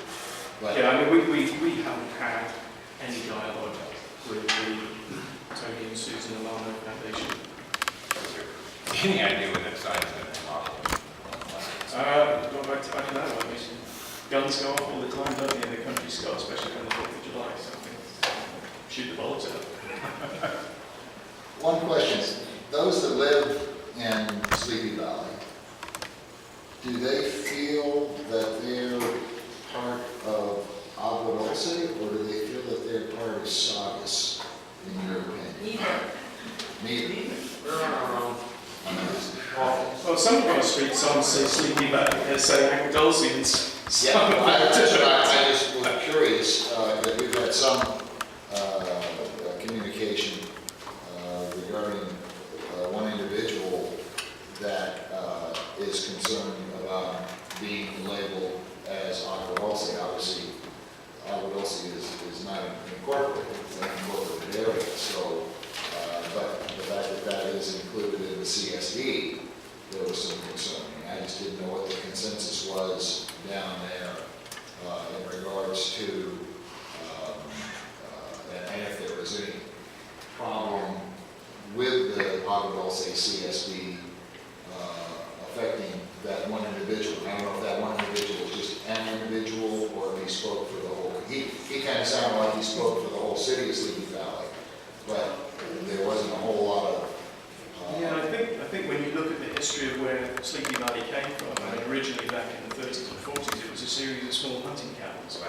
But Yeah, I mean, we haven't had any dialogue with the Tony and Susan Alano Foundation. Any idea what that sign's going to come off? Going back to back in that one, guns go off all the time, don't they, in the country, Scott, especially on the 4th of July, so I think shoot the bullets out. one question, those that live in Sleepy Valley, do they feel that they're part of Agua Dulce, or do they feel that they're part of Saugus, in your opinion? Neither. Well, some of our street signs say Sleepy Valley, they say Agua Dulce. Yeah, I just was curious, that we've had some communication regarding one individual that is concerned about being labeled as Agua Dulce. Obviously, Agua Dulce is not incorporated, it's an incorporated area, so, but the fact that that is included in the CSD, there was some concern. I just didn't know what the consensus was down there in regards to, and if there was any problem with the Agua Dulce CSD affecting that one individual. I don't know if that one individual was just an individual or if he spoke for the whole. He kind of sounded like he spoke for the whole city of Sleepy Valley, but there wasn't a whole lot of. Yeah, I think when you look at the history of where Sleepy Valley came from, I mean, originally back in the 30s and 40s, it was a series of small hunting cabins.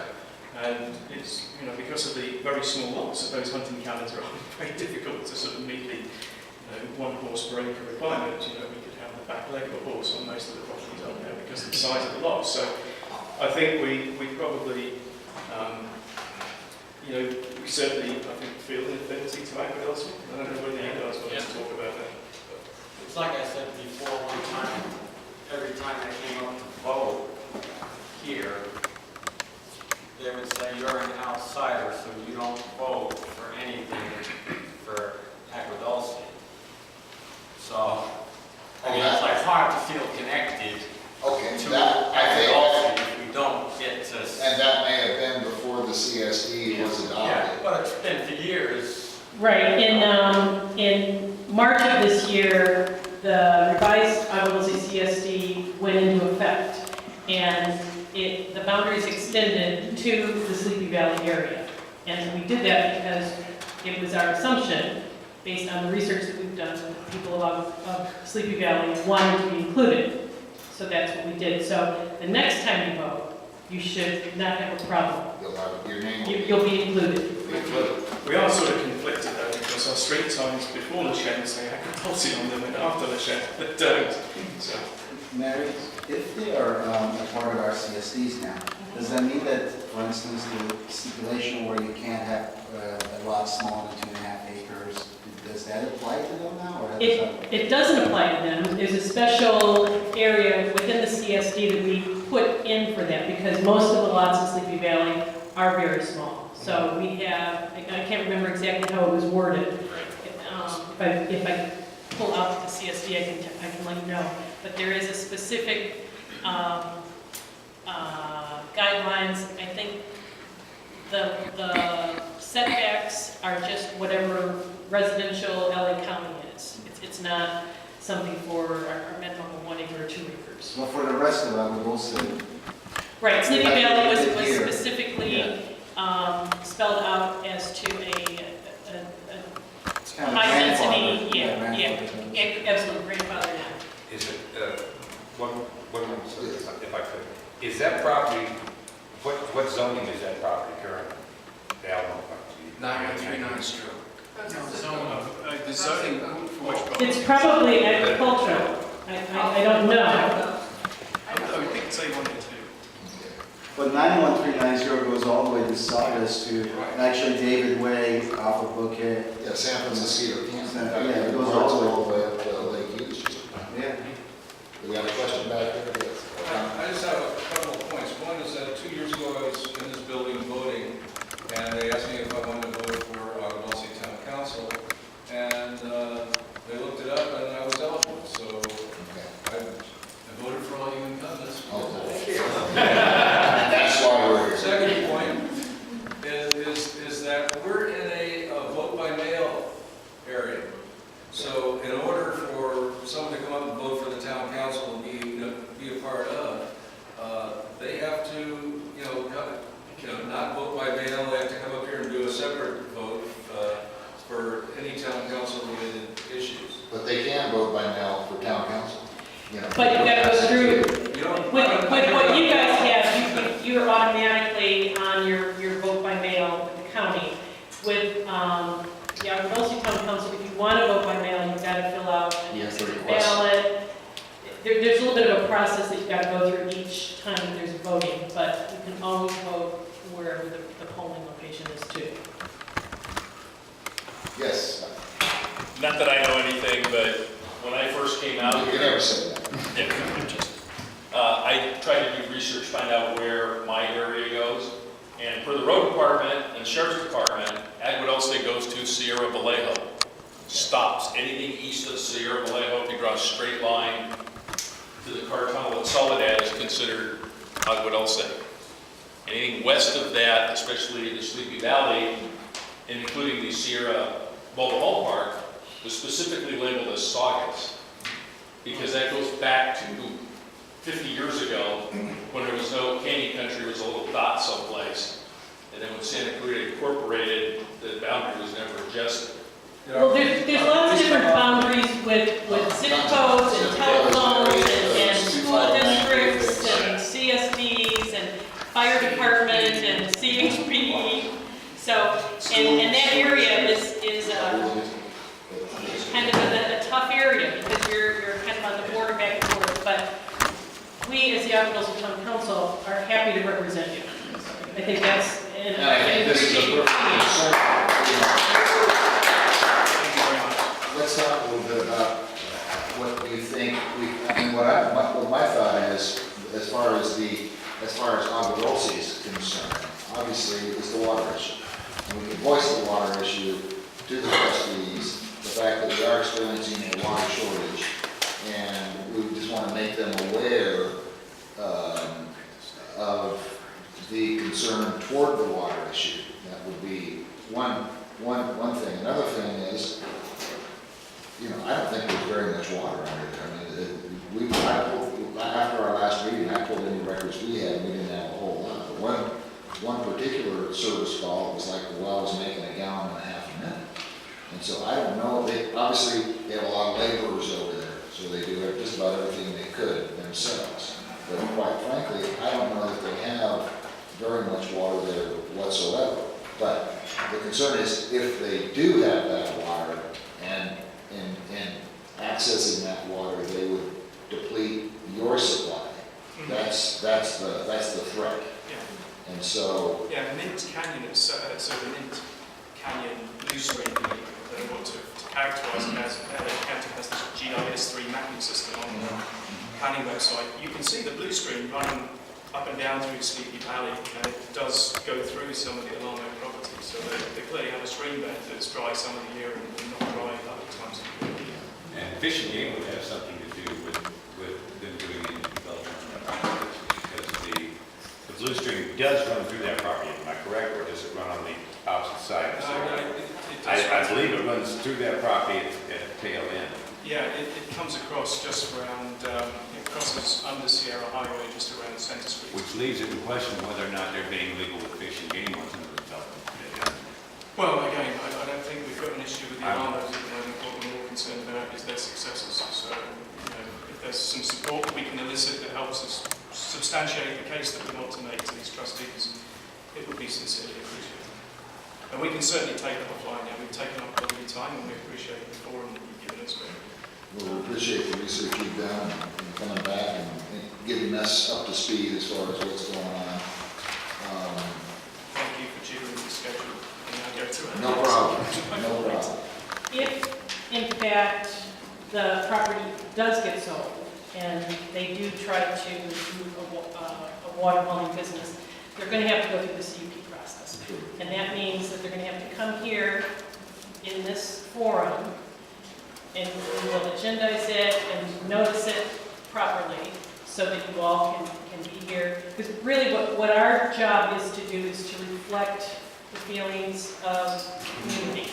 And it's, because of the very small lots of those hunting cabins are very difficult to sort of meet the one horse per acre requirement. We could have the back leg of a horse on most of the properties up there because of the size of the lots. So I think we probably, we certainly, I think, feel an affinity to Agua Dulce. I don't know whether you guys want to talk about that. It's like I said before, one time, every time I came up to vote here, they would say, you're an outsider, so you don't vote for anything for Agua Dulce. So, it's like hard to feel connected Okay, to that, I Agua think, Dulce if we don't get to... and that may have been before the CSD was adopted. Yeah, but it's been for years. Right, in March of this year, the revised Agua Dulce CSD went into effect, and the boundaries extended to the Sleepy Valley area. And we did that because it was our assumption, based on the research that we've done with people of Sleepy Valley, wanted to be included. So that's what we did. So the next time you vote, you should not have a problem. You'll have your name. You'll be included. We are sort of conflicted though, because our street signs before the shed say Agua Dulce on them and after the shed that don't. So. Mary, if they are a part of our CSDs now, does that mean that, for instance, the stipulation where you can't have a lot smaller than 2.5 acres, does that apply to them now? Or It doesn't apply to them. There's a special area within the CSD that we put in for that because most of the lots in Sleepy Valley are very small. So we have, I can't remember exactly how it was worded. If I pull out the CSD, I can let you know. But there is a specific guidelines. I think the setbacks are just whatever residential LA County is. It's not something for our minimum of 1 acre or 2 acres. Well, for the rest of them, we also, Right, Sleepy Valley was Here. specifically spelled out as to a it's kind of high grandfathered. density, yeah, absolute grandfather now. Is it, one more, if I could, is that property, what zoning is that property currently? Down on 9139 Street. The zoning for which part? It's probably agricultural. I don't know. I would think it's A1 and 2. But 91390 goes all the way to Saugus to, and actually David Way off of Bouquet. Yeah, San Francisco, Kansas. Yeah, it goes all the way. up to Lake Hughes. Yeah. We got a question back there? Yes. I just have a couple of points. One is that 2 years ago, I was in this building voting, and they asked me if I wanted to vote for Agua Dulce Town Council, and they looked it up, and I was eligible, so I voted for all you incumbents. That's why we're here. Second point is that we're in a vote by mail area. So in order for someone to come up and vote for the town council and be a part of, they have to, not vote by mail. They have to come up here and do a separate vote for any town council related issues. But they can vote by mail for town council. But you gotta go through, You don't- with what you guys have, you're automatically on your vote by mail with the county. With the Agua Dulce Town Council, if you want to vote by mail, you've got to fill out You a have to secret request. ballot. There's a little bit of a process that you've got to go through each time that there's voting, but you can always vote wherever the polling location is too. Yes. Not that I know anything, but when I first came out You here, never said that. I tried to do research, find out where my area goes. And for the road department and sheriff's department, Agua Dulce goes to Sierra Vallejo. Stops. Anything east of Sierra Vallejo, if you draw a straight line to the car tunnel at Soledad, is considered Agua Dulce. Anything west of that, especially the Sleepy Valley, including the Sierra Mobile Home Park, was specifically labeled as Saugus, because that goes back to 50 years ago, when there was no Canyon Country, was a little dot someplace. And then when Santa Clarita Incorporated, the boundary was never adjusted. Well, there's lots of different boundaries with zip codes and telephones and school districts and CSDs and fire department and CHP. So, and that area is kind of a tough area because you're kind of on the border back and forth. But we, as the Agua Dulce Town Council, are happy to represent you. I think that's, and And I think this is a perfect concern. Thank you very much. Let's talk a little bit about what you think what my thought is, as far as Agua Dulce is concerned, obviously, is the water issue. And we can voice the water issue to the trustees, the fact that we are experiencing a water shortage, and we just want to make them aware of the concern toward the water issue. That would be one thing. Another thing is, I don't think there's very much water under there. I mean, after our last meeting, I pulled any records we had, we didn't have a whole lot. But one particular service call, it was like the well was making 1.5 gallons a minute. And so I don't know, they have a lot of laborers over there, so they do just about everything they could themselves. But quite frankly, I don't know that they have very much water there whatsoever. But the concern is if they do have that water and accessing that water, they would deplete your supply. That's the threat. Yeah. And so, Yeah, Mint Canyon, so the Mint Canyon blue screen that I want to characterize it as, the county has this GIS3 mapping system on the planning website. You can see the blue screen running up and down through Sleepy Valley, and it does go through some of the Alamo property. So they clearly have a stream bed that's dry some of the year and not dry other times of the year. And fishing game would have something to do with them doing any development on that property, because the Blue Stream does run through that property, am I correct, or does it run on the opposite side? I believe it runs through that property at the tail end. Yeah, it comes across just around, it crosses under Sierra Highway just around Center Street. Which leaves it in question whether or not they're being legal with fish and game on some of the development. Well, again, I don't think we've got an issue with the Alamos at the moment. What we're more concerned about is their successors. So, if there's some support we can elicit that helps us substantiate the case that we want to make to these trustees, it would be sincerely appreciated. And we can certainly take it offline. Yeah, we've taken up a lot of your time, and we appreciate the forum that you've given us. Well, we appreciate the research you've done and coming back and getting us up to speed as far as what's going on. Thank you for jiggling the schedule. No problem, no problem. If, in fact, the property does get sold, and they do try to do a water hauling business, they're going to have to go through the CUP process. And that means that they're going to have to come here in this forum, and we will agendize it and notice it properly so that you all can be here. Because really what our job is to do is to reflect the feelings of the community.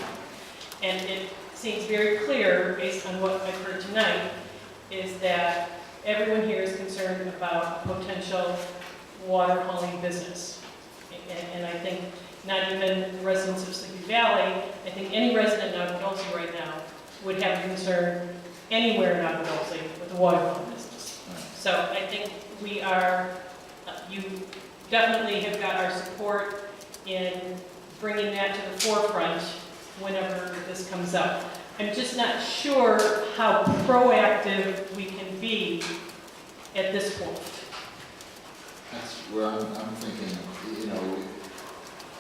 And it seems very clear, based on what I've heard tonight, is that everyone here is concerned about potential water hauling business. And I think not even residents of Sleepy Valley, I think any resident in Agua Dulce right now would have concern anywhere in Agua Dulce with the water hauling business. So I think we are, you definitely have got our support in bringing that to the forefront whenever this comes up. I'm just not sure how proactive we can be at this point. That's where I'm thinking,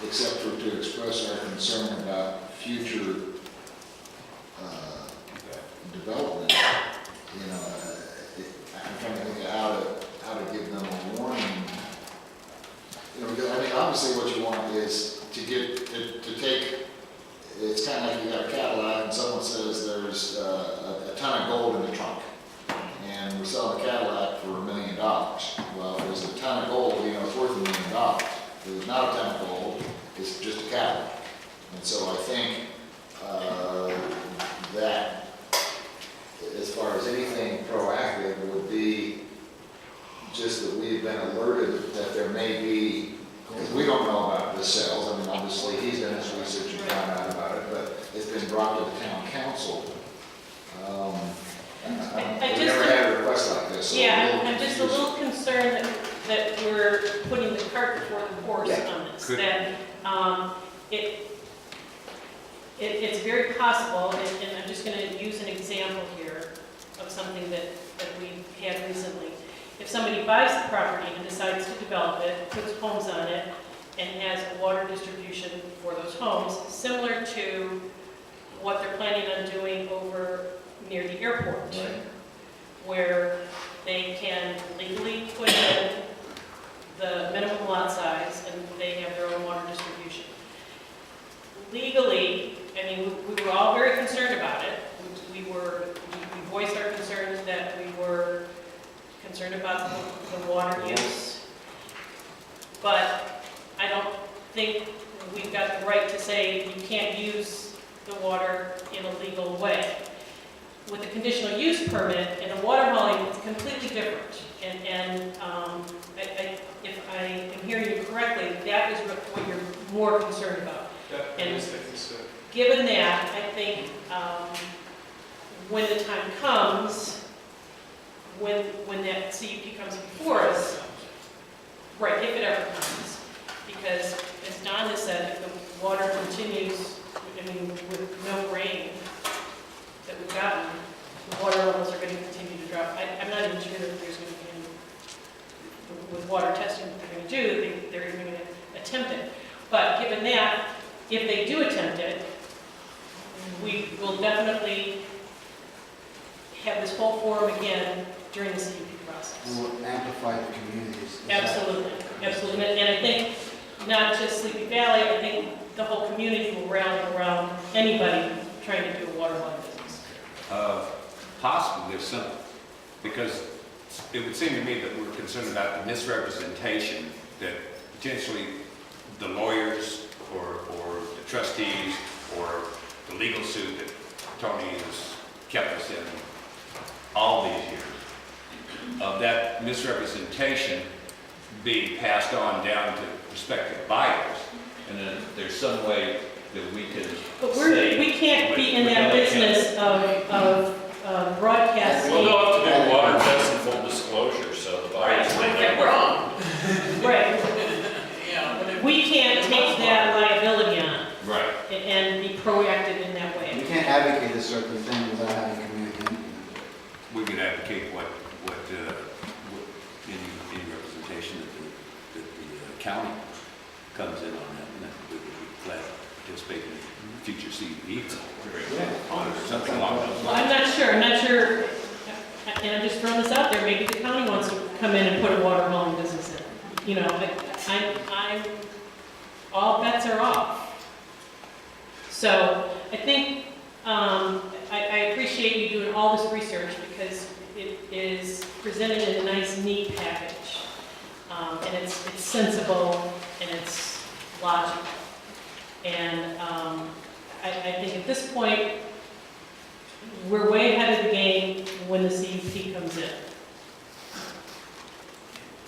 except for to express our concern about future development, I'm trying to think of how to give them a warning. Because obviously what you want is to take, it's kind of like you got a Cadillac and someone says there's a ton of gold in the trunk. And we're selling a Cadillac for $1 million. Well, if there's a ton of gold, it's worth $1 million. If there's not a ton of gold, it's just a Cadillac. And so I think that as far as anything proactive would be just that we've been alerted that there may be, because we don't know about the sales. Obviously he's done his research and found out about it, but it's been brought to the town council. We never had a request like this. So yeah, I'm just a little concerned that we're putting the cart before the horse on this. Good. That it's very possible, and I'm just going to use an example here of something that we had recently. If somebody buys the property and decides to develop it, puts homes on it, and has a water distribution for those homes, similar to what they're planning on doing over near the airport, Right. where they can legally put in the minimum lot size and they have their own water distribution. Legally, we were all very concerned about it. We voiced our concerns that we were concerned about the water use. But I don't think we've got the right to say you can't use the water in a legal way. With a conditional use permit and a water hauling, it's completely different. And if I am hearing you correctly, that is what you're more concerned about. That is the concern. Given that, I think when the time comes, when that CUP comes before us, right, if it ever comes, because as Don has said, if the water continues, with no rain that we've gotten, the water levels are going to continue to drop. I'm not even sure that there's going to be any, with water testing that they're going to do, they're even going to attempt it. But given that, if they do attempt it, we will definitely have this whole forum again during the CUP process. process. Will amplify the communities. Is that- Absolutely, absolutely. And I think not just Sleepy Valley, I think the whole community will rally around anybody trying to do a water line business. Possibly there's some, because it would seem to me that we're concerned about the misrepresentation that potentially the lawyers or the trustees or the legal suit that Tony has kept us in all these years, of that misrepresentation being passed on down to prospective buyers. And then there's some way that we can But say. we can't be in that business of broadcasting. We'll go up to do water tests and full disclosure, so the buyers may know. wrong. Right. Yeah. We can't take that liability on Right. and be proactive in that You way. can't advocate a certain thing without having community input. We could advocate what in representation that the county comes in on that, and that we would be glad to participate in future CEP. Or something along those Well, lines. I'm not sure, and I'm just throwing this out there, maybe the county wants to come in and put a water hauling business in. You know, I'm, all bets are off. So I think, I appreciate you doing all this research because it is presented in a nice, neat package. And it's sensible and it's logical. And I think at this point, we're way ahead of the game when the CUP comes in.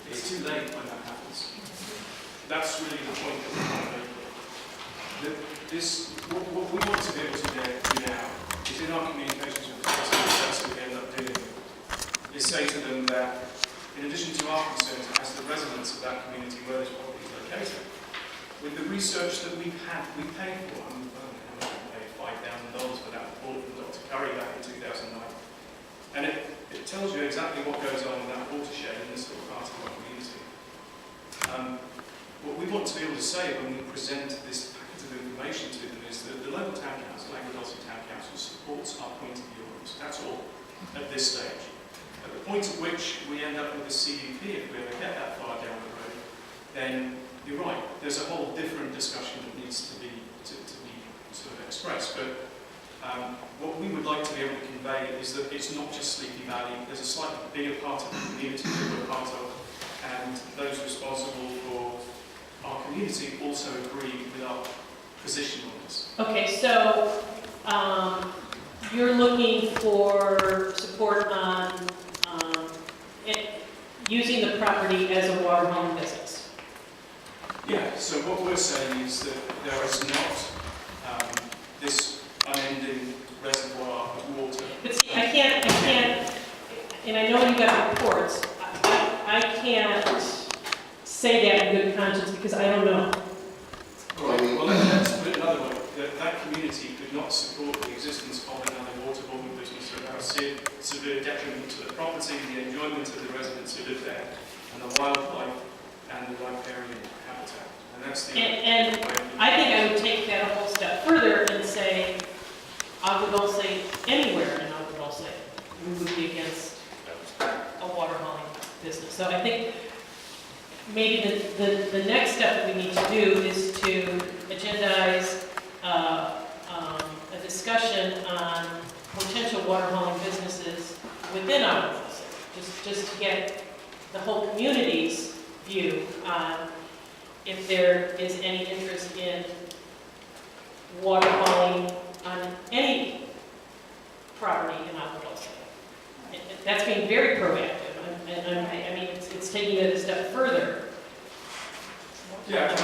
It's too late when that happens. That's really the point that we're trying to make. What we want to be able to do now is in our communications with the customers, that's what we end up doing, is say to them that in addition to our concerns as the residents of that community where this property is located, with the research that we paid for, and we paid $5,000 for that report from Dr. Curry back in 2009, and it tells you exactly what goes on in that watershed in this little part of our community. What we want to be able to say when we present this packet of information to them is that the local town council, Agua Dulce Town Council, supports our point of view on this. That's all at this stage. At the point at which we end up with a CUP, if we ever get that far down the road, then you're right, there's a whole different discussion that needs to be sort of expressed. But what we would like to be able to convey is that it's not just Sleepy Valley, there's a slightly bigger part of the community that we're part of, and those responsible for our community also agree with our position on this. Okay, so you're looking for support on using the property as a water hauling business. Yeah, so what we're saying is that there is not this unending reservoir of water. But see, I can't, and I know you got reports, I can't say that in good conscience because I don't know. Right, well, let's put it another way. That community could not support the existence of another water hauling business without severe detriment to the property, the enjoyment of the residents who live there, and the wildlife and the riparian habitat. And that's the And I think I would take that a whole step further and say, Agua Dulce, anywhere in Agua Dulce, we would be against a water hauling business. So I think maybe the next step we need to do is to agendize a discussion on potential water hauling businesses within Agua Dulce, just to get the whole community's view on if there is any interest in water hauling on any property in Agua Dulce. That's being very proactive. I mean, it's taking it a step further. Yeah, I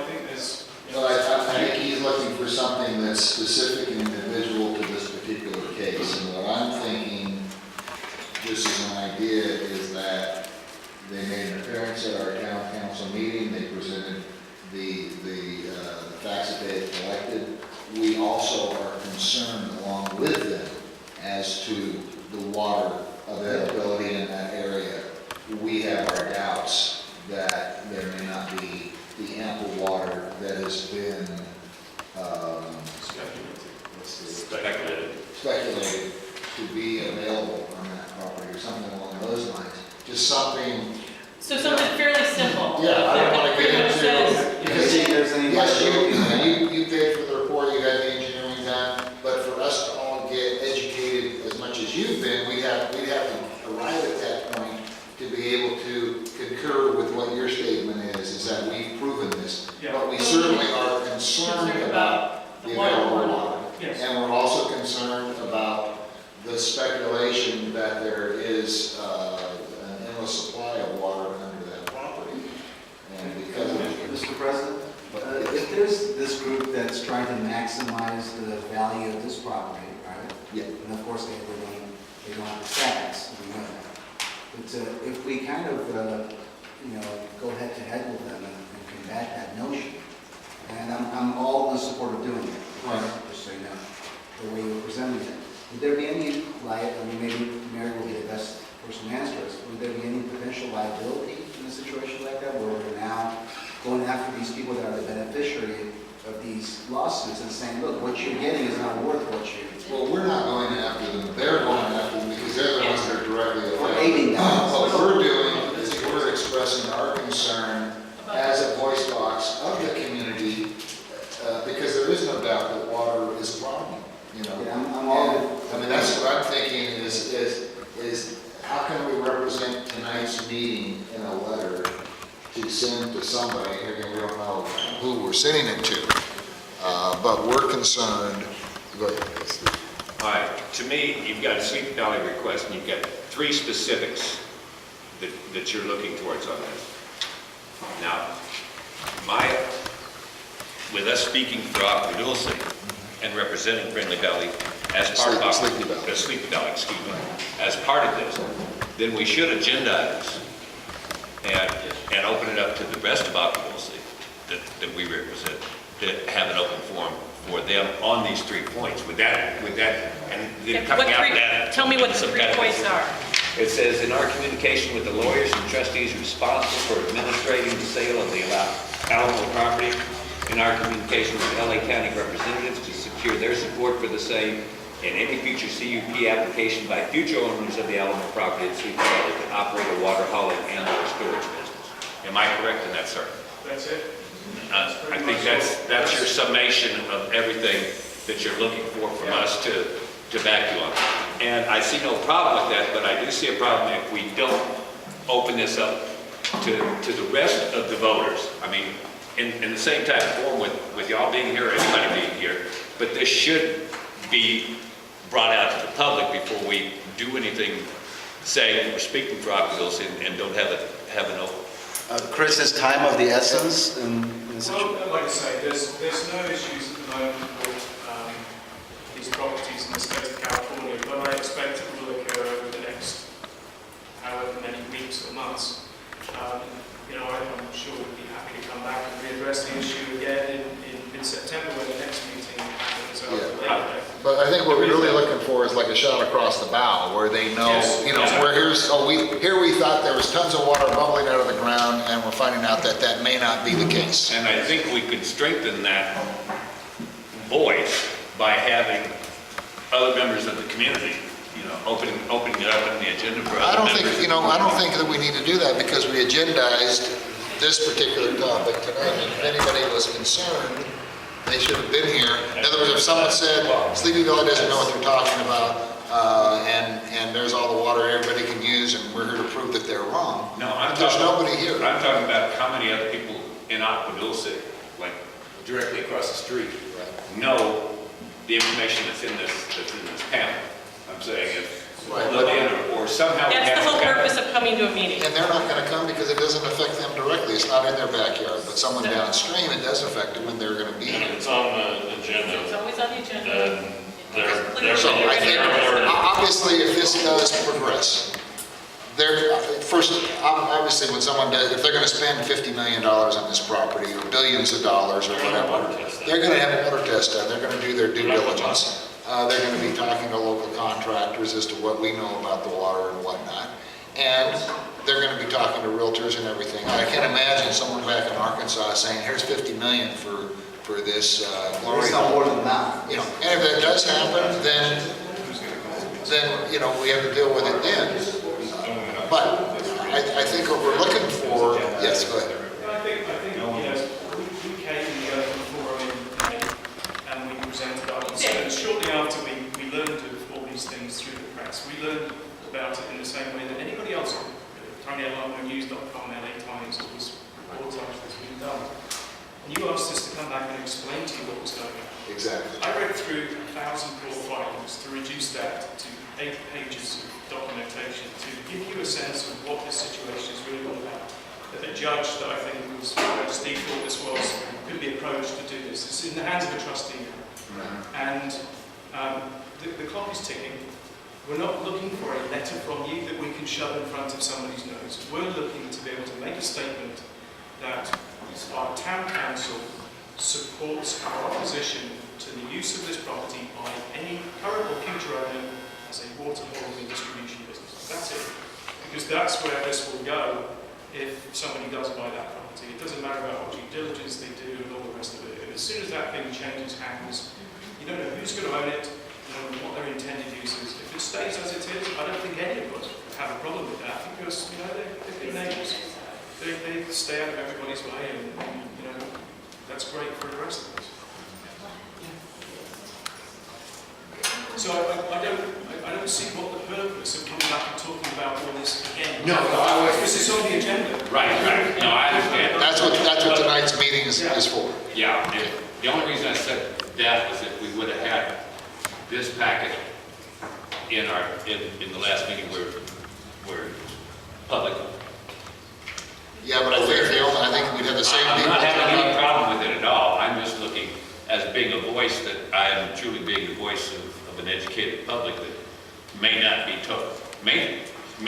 think there's. Well, I think he's looking for something that's specific and individual to this particular case. And what I'm thinking, just as an idea, is that they made an appearance at our town council meeting. They presented the facts that they had collected. We also are concerned along with them as to the water availability in that area. We have our doubts that there may not be the ample water that has been speculated to be available on that property or something along those lines. just something. So something fairly simple. Yeah, I don't want to Pretty get much into, says- because See if there's any yes, liability. you paid for the report, you got the engineering done, but for us to all get educated as much as you've been, we'd have to arrive at that point to be able to concur with what your statement is that we've proven this. Yeah. But we certainly are concerned about the available water. Yes. And we're also concerned about the speculation that there is an endless supply of water under that property. And because of Mr. President, if there's this group that's trying to maximize the value of this property, right? Yeah. And of course, they don't have the facts, we know that. But if we kind of, go head to head with them and combat that notion, and I'm all in support of doing it, Right. just so you know, the way you're presenting it. Would there be any, maybe Mary will be the best person to answer this, would there be any potential liability in a situation like that, where we're now going after these people that are the beneficiary of these lawsuits and saying, look, what you're getting is not worth what you... well, we're not going after them, they're going after them because they're the ones that are directly We're affected. aiding them. What we're doing is we're expressing our concern as a voice box of the community, because there is no doubt that water is a problem, Yeah, I'm all... And, I mean, that's what I'm thinking is how can we represent tonight's meeting in a letter to send to somebody, again, we don't know who we're sending it to, but we're concerned. Go ahead. All right, to me, you've got a Sleepy Valley request, and you've got 3 specifics that you're looking towards on this. Now, with us speaking for Agua Dulce and representing Friendly Valley as part of Sleepy Valley. Sleepy Valley, excuse me, as part of this, then we should agendize and open it up to the rest of Agua Dulce that we represent, to have an open forum for them on these 3 points. With that, and then coming out of that. Tell me what the some 3 kind of- points are. It says, in our communication with the lawyers and trustees responsible for administrating the sale of the Alamo property, in our communication with LA County representatives to secure their support for the same, and any future CUP application by future owners of the Alamo property in Sleepy Valley to operate a water hauling and or storage business. Am I correct in that, sir? That's it. I think that's your summation of everything that you're looking for from us to back you on. And I see no problem with that, but I do see a problem if we don't open this up to the rest of the voters. I mean, in the same type of form with y'all being here, or anybody being here, but this should be brought out to the public before we do anything, saying we're speaking for Agua Dulce and don't have an open. Chris, is time of the essence in this situation? Well, like I say, there's no issues at the moment with these properties in the state of California, but I expect it will occur over the next however many weeks or months. I'm sure we'd be happy to come back and readdress the issue again in mid-September when the next meeting happens after Labor Day. But I think what we're really looking for is like a shot across the bow, where they know, Yes. where we thought there was tons of water bubbling out of the ground, and we're finding out that may not be the case. And I think we could strengthen that voice by having other members of the community, opening it up in the agenda for I other don't members. think, I don't think that we need to do that because we agendized this particular topic tonight. And if anybody was concerned, they should have been here. In other words, if someone said, Sleepy Valley doesn't know what they're talking about, and there's all the water everybody can use, and we're here to prove that they're wrong. No, There's nobody here. I'm talking about how many other people in Agua Dulce, like directly across the street, know the information that's in this panel. I'm saying if, or somehow we That's have the some whole kind of- purpose of coming to a meeting. And they're not gonna come because it doesn't affect them directly. It's not in their backyard, but someone downstream, it does affect them, and they're gonna be here. It's on the agenda. It's always on the agenda. And they're So I think, obviously, if this does progress, obviously, when someone does, if they're gonna spend $50 million on this property, or billions of dollars, or whatever, they're gonna have a water test done, they're gonna do their due diligence. They're gonna be talking to local contractors as to what we know about the water and whatnot. And they're gonna be talking to realtors and everything. I can't imagine someone back in Arkansas saying, here's $50 million for this glory. It's not more than that. And if that does happen, then we have to deal with it then. But I think what we're looking for, yes, go ahead. I think, we came in the open forum in May, and we presented our concerns. Shortly after we learned of all these things through the press, we learned about it in the same way that anybody else would. TonyAlarmoNews.com, LA Times, was reportage that's been done. And you asked us to come back and explain to you what was going on. Exactly. I read through 1,000 court filings to reduce that to 8 pages of documentation to give you a sense of what this situation is really all about. That the judge that I think was, Steve thought this was, could be approached to do this. It's in the hands of a trustee now. And the clock is ticking. We're not looking for a letter from you that we can shove in front of somebody's nose. We're looking to be able to make a statement that our town council supports our opposition to the use of this property by any current or future owner as a water hauling and distribution business. That's it. Because that's where this will go if somebody does buy that property. It doesn't matter about what due diligence they do and all the rest of it. And as soon as that thing changes hands, you don't know who's going to own it, you don't know what their intended use is. If it stays as it is, I don't think any of us have a problem with that because, they're good neighbours. They stay out of everybody's way and that's great for the rest of us. So I don't see what the purpose of coming back and talking about all this again. No, because it's on the agenda. Right. No, I understand. That's what tonight's meeting is for. Yeah, and the only reason I said that was if we would have had this packet in the last meeting where public. Yeah, but I think we'd have the same. I'm not having any problem with it at all. I'm just looking as being a voice that I am truly being the voice of an educated public that may not be may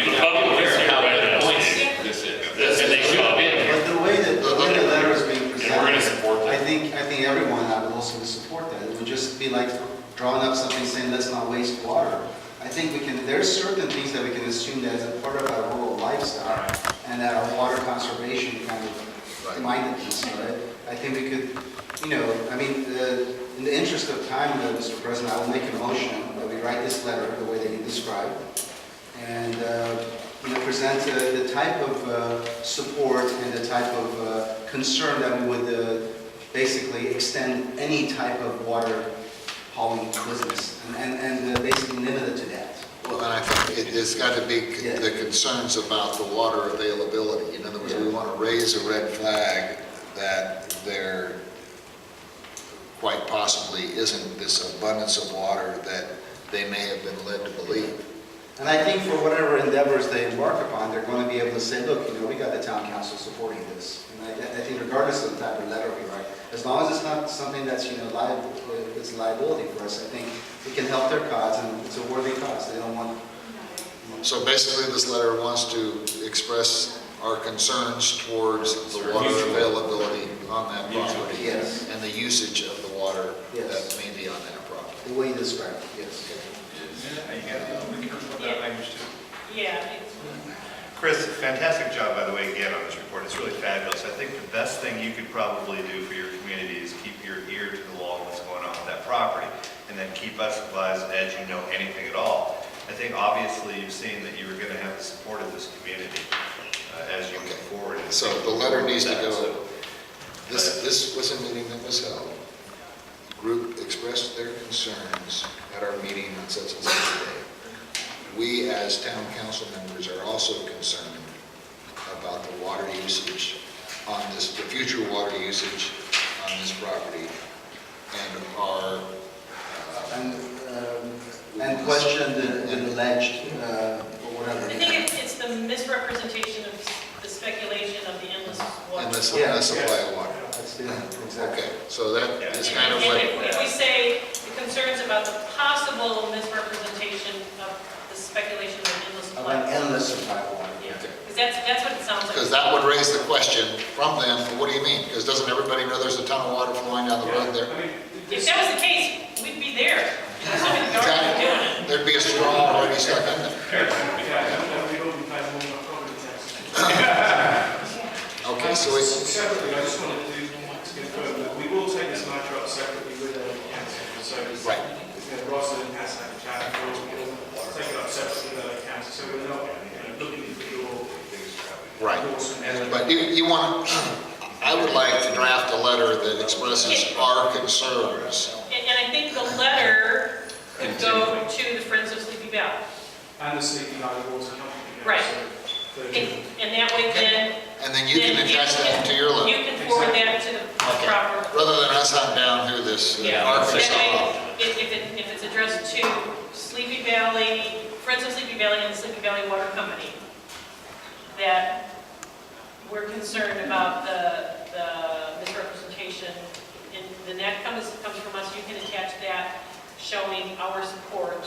not be aware of how important this is. And they should be. But the way the letter is being presented, And we're gonna support that. I think everyone would also support that. It would just be like drawing up something saying let's not waste water. I think there's certain things that we can assume that as a part of our rural lifestyle and our water conservation kind of mindedness, right? I think we could, in the interest of time, Mr. President, I will make a motion that we write this letter the way that you described and present the type of support and the type of concern that we would basically extend any type of water hauling business and basically limit it to that. Well, and I think it's got to be the concerns about the water availability. In other words, we want to raise a red flag that there quite possibly isn't this abundance of water that they may have been led to believe. And I think for whatever endeavors they embark upon, they're going to be able to say, look, we got the town council supporting this. And I think regardless of the type of letter we write, as long as it's not something that's, it's a liability for us, I think it can help their cause and it's a worthy cause. They don't want. So basically this letter wants to express our concerns towards the water availability on that property. Yes. And the usage of the water Yes. that may be on that property. The way you described it, yes. We can put that language too. Yeah. Chris, fantastic job, by the way, again, on this report. It's really fabulous. I think the best thing you could probably do for your community is keep your ear to the wall of what's going on with that property, and then keep us advised as you know anything at all. I think obviously you've seen that you were going to have the support of this community as you move forward. So the letter needs to go, this was a meeting that was held. The group expressed their concerns at our meeting on such and such a day. We as town council members are also concerned about the water usage on this, the future water usage on this property, and our and question the alleged or whatever. I think it's the misrepresentation of the speculation of the endless water. and the supply of water. Exactly. Okay, so that is kind of And what. if we say the concerns about the possible misrepresentation of the speculation of endless Of supply. an endless supply of water. Yeah, because that's what it sounds like. Because that would raise the question from them, well, what do you mean? Because doesn't everybody know there's a ton of water flowing down the road there? If that was the case, we'd be there. Somebody's already doing it. There'd be a straw already stuck in there. Okay, so it's, Separately, I just wanted to confirm that we will take this matter up separately with the council. So right. Rosalind has had a chat, and we'll take it up separately with the council. So we're not looking for your Right. enforcement. But you want, I would like to draft a letter that expresses our concerns. And I think the letter would go to the Friends of Sleepy Valley. And the Sleepy Valley Water Company. yeah, Right. so And that way then. And then you can attach that to your letter. You can forward that to the Okay. proper. Rather than us hunting down who this Yeah, Arkansas. that way, if it's addressed to Sleepy Valley, Friends of Sleepy Valley and the Sleepy Valley Water Company, that we're concerned about the misrepresentation, and then that comes from us, you can attach that showing our support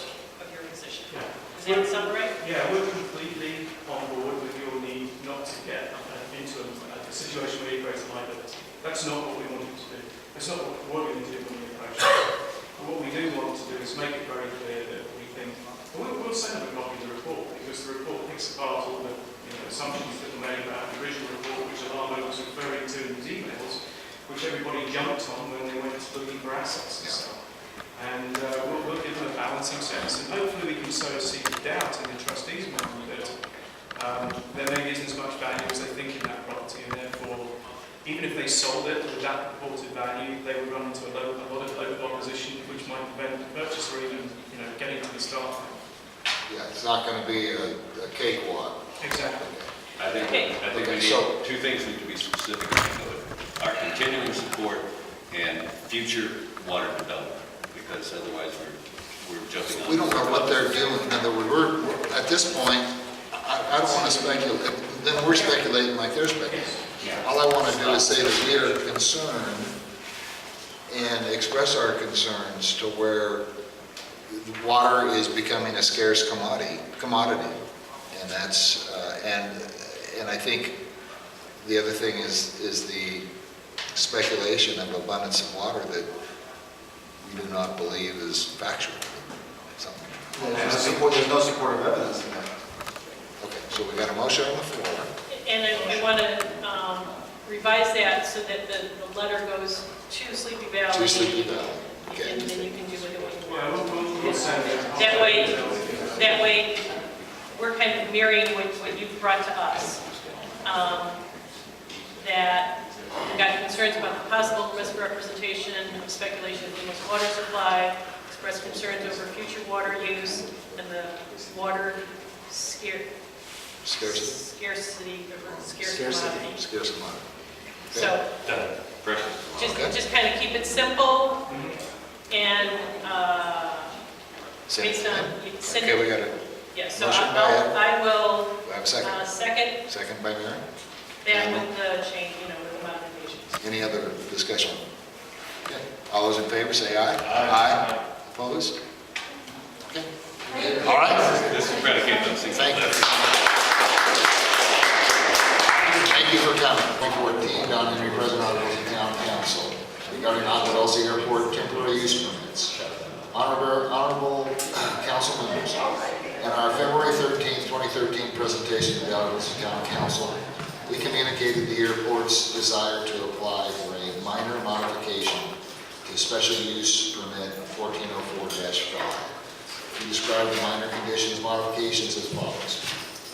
of your position. Yeah. Does that sound right? Yeah, we're completely on board with your need not to get into a situation where you create a liability. That's not what we wanted to do. That's not what we're going to do when we approach it. What we do want to do is make it very clear that we think, we'll send them a copy of the report, because the report picks apart all the assumptions that were made about the original report, which Alana was referring to in his emails, which everybody jumped on when they went looking for assets and stuff. And we'll give them a balancing sense, and hopefully we can sow a seed of doubt in the trustees' mind that there maybe isn't as much value as they think in that property, and therefore, even if they sold it with that reported value, they would run into a lot of local opposition, which might prevent the purchase or even getting to the start line. Yeah, it's not going to be a cakewalk. Exactly. I think we need, two things need to be specific to it. Our continuing support and future water development, because otherwise we're jumping on. We don't know what they're doing. In other words, we're, at this point, I don't want to speculate. Then we're speculating like they're speculating. All I want to do is say that we are concerned and express our concerns to where water is becoming a scarce commodity. And that's, and I think the other thing is the speculation of abundance of water that we do not believe is factual. There's no supportive evidence in that. Okay, so we got a motion on the floor. And I want to revise that so that the letter goes to Sleepy Valley. To Sleepy Valley, okay. And then you can do with it what you Yeah, want. we'll send it. That way, we're kind of mirroring what you've brought to us. That we've got concerns about the possible misrepresentation, speculation of English water supply, express concerns over future water use, and the water scarcity or scarce commodity. Scarce commodity. So, Precious. just kind of keep it simple and based on. Okay, we got it. Yeah, so Motion by Ed. I will Do I have a second? second Second by Mary. that with the change, with the modifications. Any other discussion? Okay. All those in favor say aye. Aye. Opposed? Okay. All right. This is predicated on single Thank you. letter. Thank you for coming. Report D, Don Henry, President of the Town Council, regarding Agua Dulce Airport temporary use permits. Honorable council members, in our February 13th, 2013 presentation to the Agua Dulce Town Council, we communicated the airport's desire to apply for a minor modification to special use permit 1404-5. We described the minor conditions modifications as follows.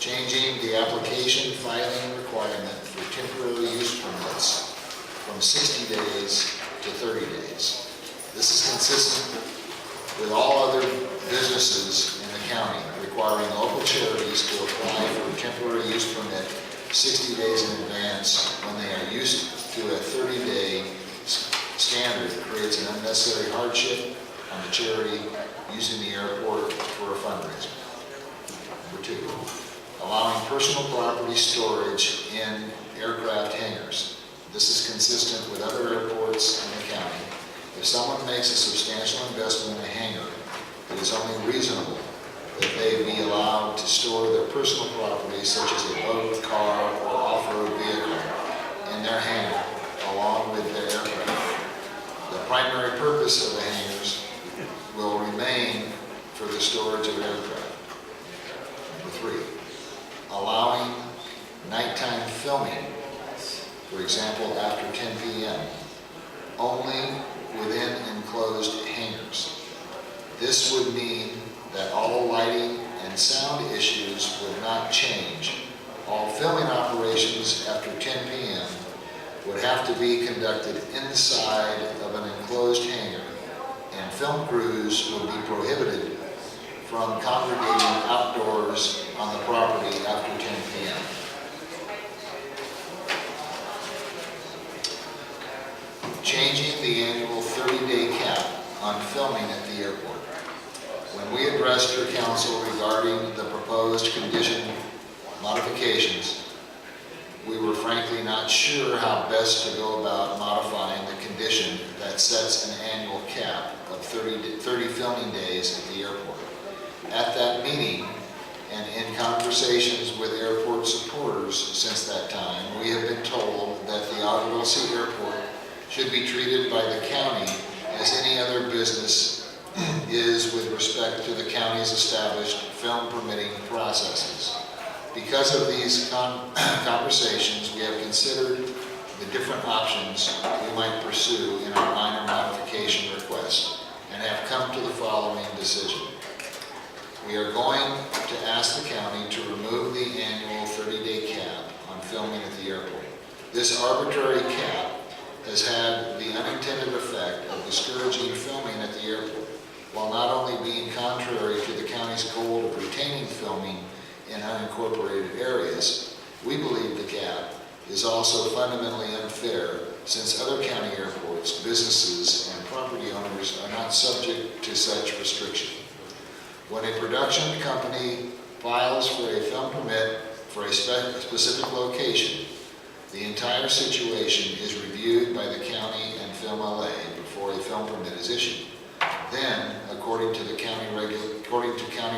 Changing the application filing requirement for temporary use permits from 60 days to 30 days. This is consistent with all other businesses in the county requiring local charities to apply for a temporary use permit 60 days in advance when they are used to a 30-day standard. It creates an unnecessary hardship on the charity using the airport for a fundraiser. Number two, allowing personal property storage in aircraft hangars. This is consistent with other airports in the county. If someone makes a substantial investment in a hangar, it is only reasonable that they be allowed to store their personal property, such as a boat, car, or off-road vehicle, in their hangar, along with their aircraft. The primary purpose of the hangars will remain for the storage of aircraft. Number three, allowing nighttime filming, for example, after 10 p.m., only within enclosed hangars. This would mean that all lighting and sound issues would not change All filming operations after 10 p.m. would have to be conducted inside of an enclosed hangar, and film crews would be prohibited from congregating outdoors on the property after 10 p.m. Changing the annual 30-day cap on filming at the airport. When we addressed your council regarding the proposed condition modifications, we were frankly not sure how best to go about modifying the condition that sets an annual cap of 30 filming days at the airport. At that meeting, and in conversations with airport supporters since that time, we have been told that the Agua Dulce Airport should be treated by the county as any other business is with respect to the county's established film permitting processes. Because of these conversations, we have considered the different options we might pursue in our minor modification request and have come to the following decision. We are going to ask the county to remove the annual 30-day cap on filming at the airport. This arbitrary cap has had the unintended effect of discouraging filming at the airport, while not only being contrary to the county's goal of retaining filming in unincorporated areas, we believe the cap is also fundamentally unfair since other county airports, businesses, and property owners are not subject to such restriction. When a production company files for a film permit for a specific location, the entire situation is reviewed by the county and Film LA before a film permit is issued. Then, according to county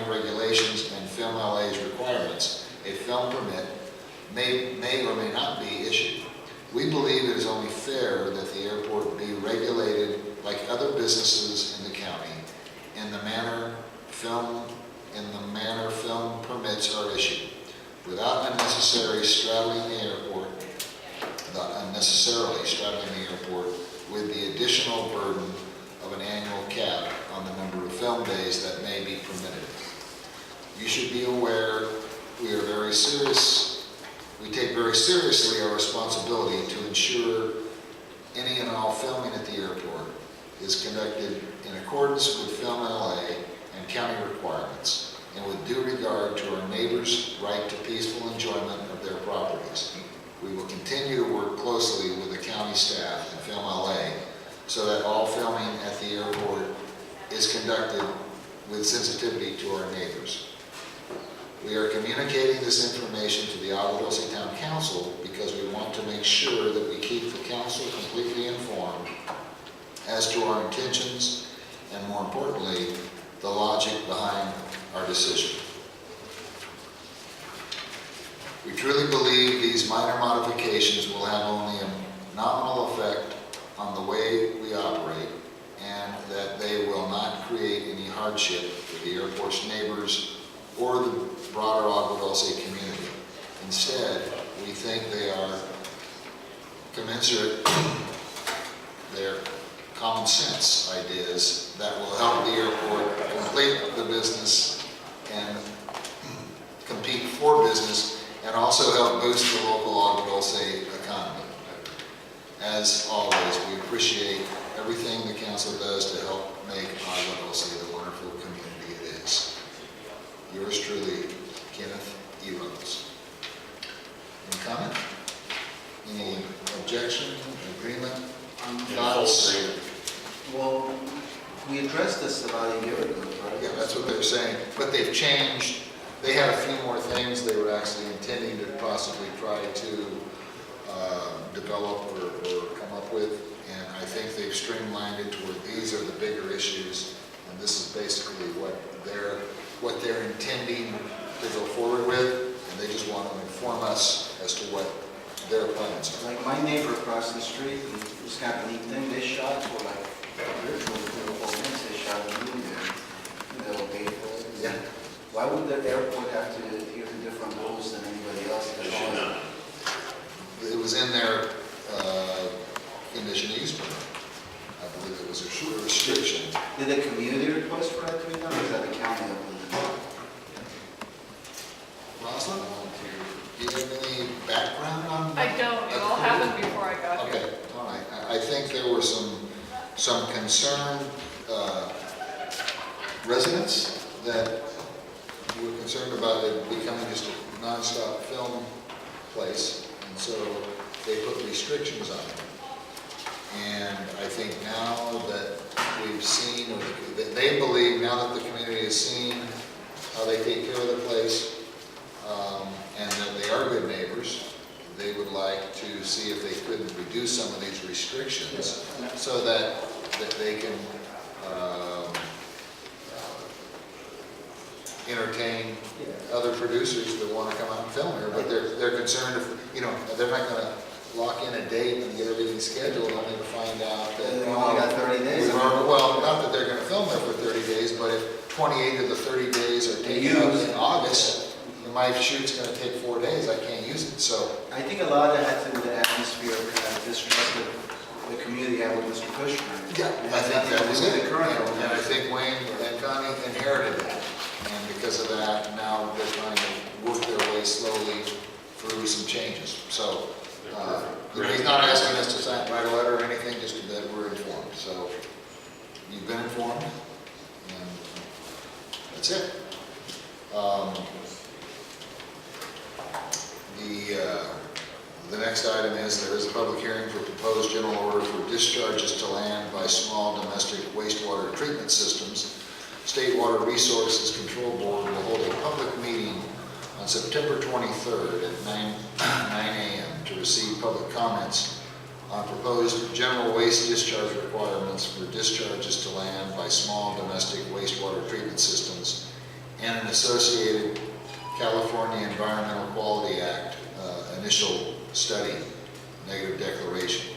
regulations and Film LA's requirements, a film permit may or may not be issued. We believe it is only fair that the airport be regulated like other businesses in the county in the manner film permits are issued, without unnecessarily straddling the airport with the additional burden of an annual cap on the number of film days that may be permitted. You should be aware we take very seriously our responsibility to ensure any and all filming at the airport is conducted in accordance with Film LA and county requirements, and with due regard to our neighbors' right to peaceful enjoyment of their properties. We will continue to work closely with the county staff and Film LA so that all filming at the airport is conducted with sensitivity to our neighbors. We are communicating this information to the Agua Dulce Town Council because we want to make sure that we keep the council completely informed as to our intentions and, more importantly, the logic behind our decision. We truly believe these minor modifications will have only a nominal effect on the way we operate, and that they will not create any hardship for the airport's neighbors or the broader Agua Dulce community. Instead, we think they are commensurate, they're common sense ideas that will help the airport complete the business and compete for business, and also help boost the local Agua Dulce economy. As always, we appreciate everything the council does to help make Agua Dulce the wonderful community it is. Yours truly, Kenneth E. Rose. Any comment? Any objection, agreement, thoughts? Well, we addressed this about a year ago, right? Yeah, that's what they're saying, but they've changed. They had a few more things they were actually intending to possibly try to develop or come up with, and I think they've streamlined it to where these are the bigger issues, and this is basically what they're intending to go forward with, and they just want to inform us as to what their plans are. Like my neighbor across the street, this kind of neat thing, they shot for like virtual 4 minutes, they shot a movie there. They'll pay for it. Yeah. Why would the airport have to adhere to different rules than anybody else? They should not. It was in their conditional use permit. I believe it was a restriction. Did the community request for that to be done, or is that the county that was it? Rosalind, do you background on? I don't, it all happened before I got here. Okay, all right. I think there were some concerned residents that were concerned about it becoming just a nonstop film place, and so they put restrictions on it. And I think now that we've seen, or that they believe now that the community has seen how they take care of the place, and that they are good neighbors, they would like to see if they couldn't reduce some of these restrictions so that they can entertain other producers that want to come out and film here, but they're concerned if, they're not going to lock in a date and get everything scheduled only to find out that. They only got 30 days. Well, not that they're going to film there for 30 days, but if 28 of the 30 days are taken up in August, my shoot's going to take 4 days, I can't use it, so. I think a lot of that had to do with the atmosphere, distrust the community had with Mr. Kushner. Yeah, I think that was it. The current And I think Wayne and Connie inherited that. And because of that, now they're trying to work their way slowly through some changes. So, he's not asking us to write a letter or anything, just that we're informed. So, you've been informed, and that's it. The next item is there is a public hearing for proposed general order for discharges to land by small domestic wastewater treatment systems. State Water Resources Control Board will hold a public meeting on September 23rd at 9 a.m. to receive public comments on proposed general waste discharge requirements for discharges to land by small domestic wastewater treatment systems and an associated California Environmental Quality Act initial study, negative declaration.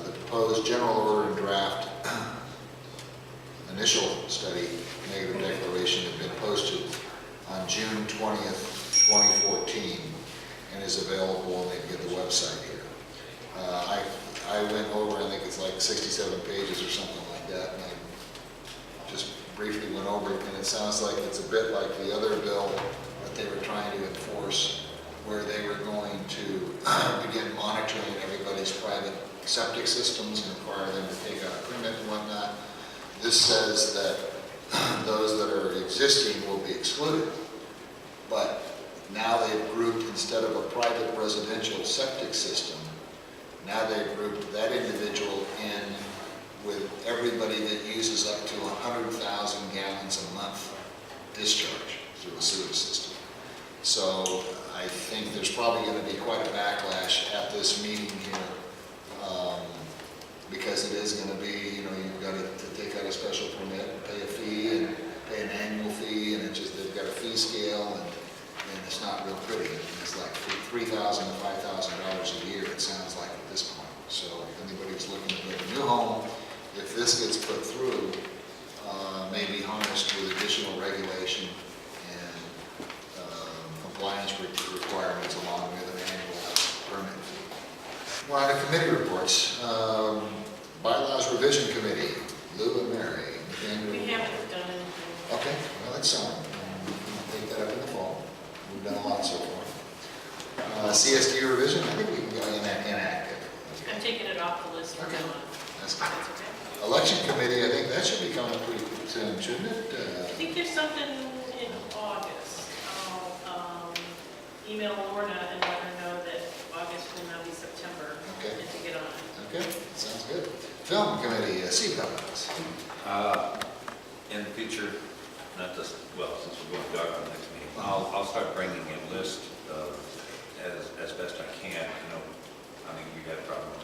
The proposed general order and draft initial study, negative declaration, had been posted on June 20th, 2014, and is available on the website here. I went over, I think it's like 67 pages or something like that, and I just briefly went over it, and it sounds like it's a bit like the other bill that they were trying to enforce, where they were going to begin monitoring everybody's private septic systems and require them to take out a permit and whatnot. This says that those that are existing will be excluded, but now they've grouped, instead of a private residential septic system, now they've grouped that individual in with everybody that uses up to 100,000 gallons a month discharge through a sewer system. So I think there's probably going to be quite a backlash at this meeting here, because it is going to be, you've got to take out a special permit, and pay a fee, and pay an annual fee, and it's just, they've got a fee scale, and it's not real pretty. It's like $3,000 to $5,000 a year, it sounds like at this point. So if anybody who's looking to build a new home, if this gets put through, may be harnessed with additional regulation and compliance requirements along with an annual permit fee. We're on to committee reports. Bylaws Revision Committee, Lou and Mary. We haven't done anything. Okay, well, that's something. We can take that up in the fall. We've done a lot so far. CSD revision, I think we can go inactive. I'm taking it off the list. Okay. That's That's good. okay. Election Committee, I think that should be coming pretty soon, shouldn't it? I think there's something in August. I'll email Lorna and let her know that August will now be September. Okay. And to get on it. Okay, sounds good. Film Committee, CPAPs. In the future, not just, well, since we're going dark on the next meeting, I'll start bringing a list as best I can. I mean, we had a problem of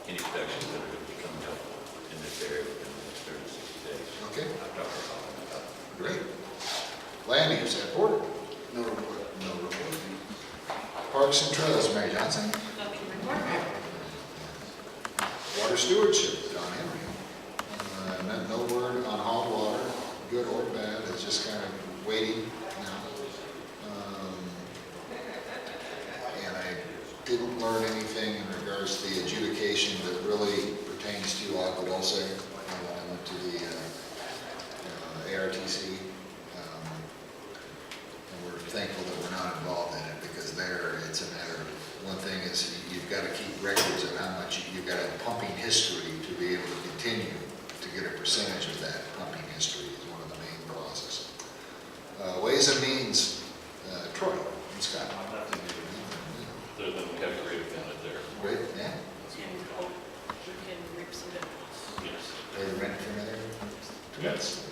any productions that are going to be coming up in this area within the next 30 to 60 days. Okay, I've talked about that. great. Land use, Porter. No report. No report. Parks and Trails, Mary Johnson. Nothing to report. Water stewardship, Don Henry. No word on hauled water, good or bad, it's just kind of waiting now. And I didn't learn anything in regards to the adjudication that really pertains to Agua Dulce when I went to the ARTC. And we're thankful history to be able to continue to get a percentage of that pumping history is one of the main causes. Ways and Means, Troy, and Scott. Other than we have a great down it there. Great, yeah. And reap some benefits. Yes. They rent from there. Yes.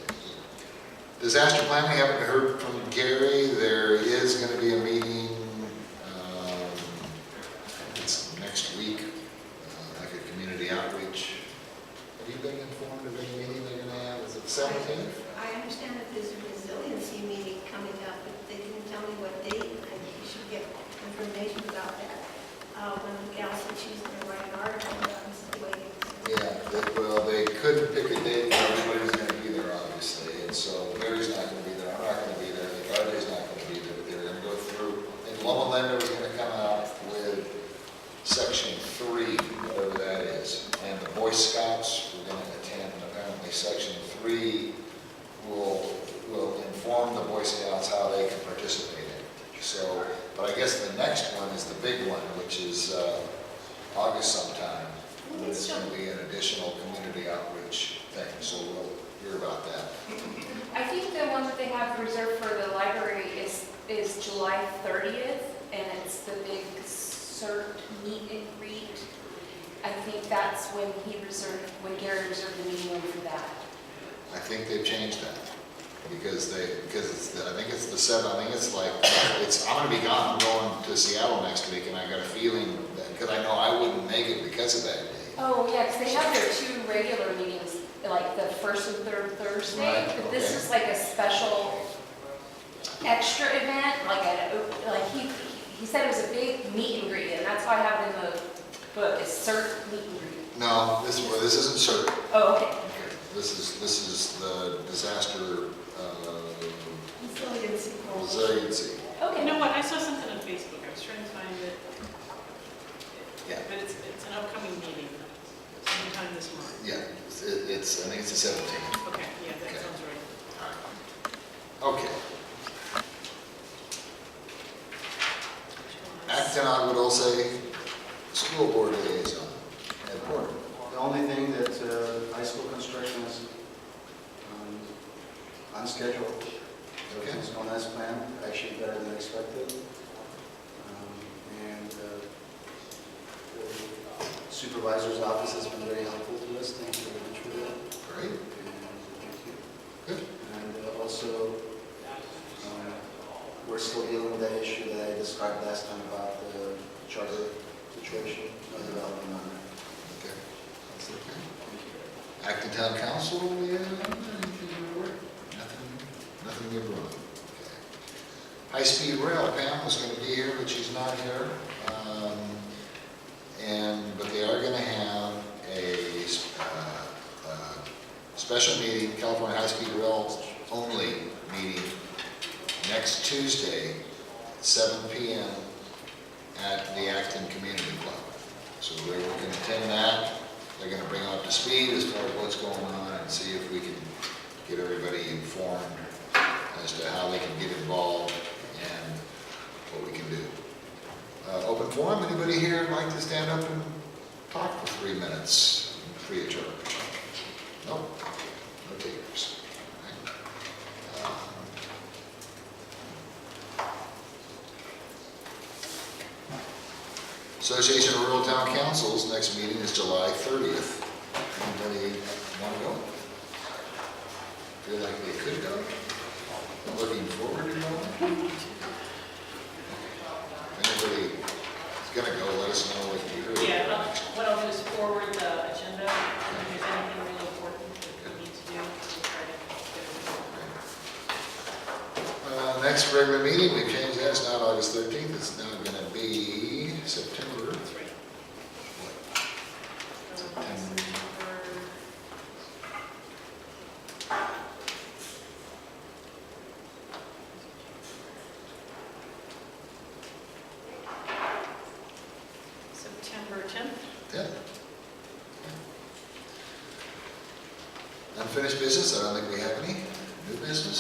Disaster planning, haven't heard from Gary. There is going to be a meeting, it's next week, like a community outreach. Have you been informed of any meeting they're going to have? Is it 17th? I understand that there's a resiliency meeting coming up, but they didn't tell me what date. I think you should get information about that. When the gal said she's going to write an article, I'm still waiting. Yeah, well, they couldn't pick a date, but everybody's going to be there, obviously. And so Mary's not going to be there, I'm not going to be there, RJ's not going to be there, but they're going to go through. And Loma Linda was going to come out with section 3, whatever that is. And the Boy Scouts were going to attend, and apparently section 3 will inform the Boy Scouts how they can participate in it. So, but I guess the next one is the big one, which is August sometime. It's going to be an additional community outreach thing, so we'll hear about that. I think the one that they have reserved for the library is July 30th, and it's the big CERT meet and greet. I think that's when Gary reserved the meeting room for that. I think they've changed that because it's I think it's the 7th. I think it's like I'm going to be gone. I'm going to Seattle next week, and I got a feeling that because I know I wouldn't make it because of that day. Oh, yeah, because they have their 2 regular meetings, like the first and third Thursday. Right, But this okay. is like a special extra event, he said it was a big meet and greet, and that's why I have it in the book, is CERT meet and greet. No, this isn't CERT. Oh, okay. Okay. This is the disaster Resiliency. resiliency. Okay, you know what, I saw something on Facebook, I was trying to find it. Yeah. But it's an upcoming meeting, sometime this month. Yeah, I think it's the 17th. Okay, yeah, that Okay. sounds right. Okay. Acton, Agua Dulce School Board Liaison. Ed Porter. The only thing that high school construction is on schedule. Everything's going as planned, actually better than expected. And the supervisor's office has been very helpful to us. Thank you very much for that. Great. And thank you. Good. And also, we're still dealing with that issue that I described last time about the charter situation, no development on that. Okay. That's okay. Acton Town Council, we have anything to report? Nothing new wrong. Okay. High-speed rail, Pam was going to be here, but she's not here. But they are going to have a special meeting, California High-Speed Rail only meeting next Tuesday, 7 p.m. at the Acton Community Club. So we're going to attend that. They're going to bring up to speed as far as what's going on and see if we can get everybody informed as to how they can get involved and what we can do. Open forum, anybody here like to stand up and talk for 3 minutes, free of charge? Nope, no takers. Association of Rural Town Councils, next meeting is July 30th. Anybody want to go? Feel like they could go? Looking forward to going? If anybody is going to go, let us know what you heard. Yeah, what I'll do is forward the agenda, if there's anything really important that we need to do, we'll try to get it. Next regular meeting, we changed that, it's not August 13th, it's now going to be September. That's right. September 10th? Yeah. Unfinished business, I don't think we have any. New business.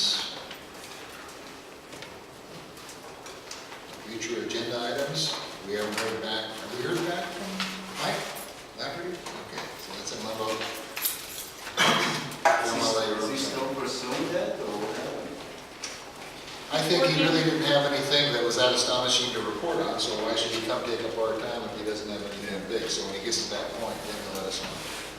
Future agenda items, we haven't heard back. Have we heard back from Mike Lafferty? Okay, so think he really didn't have anything that was that astonishing to report on, so why should he come take up our time if he doesn't have anything big? So when he gets to that point, then he'll let us know.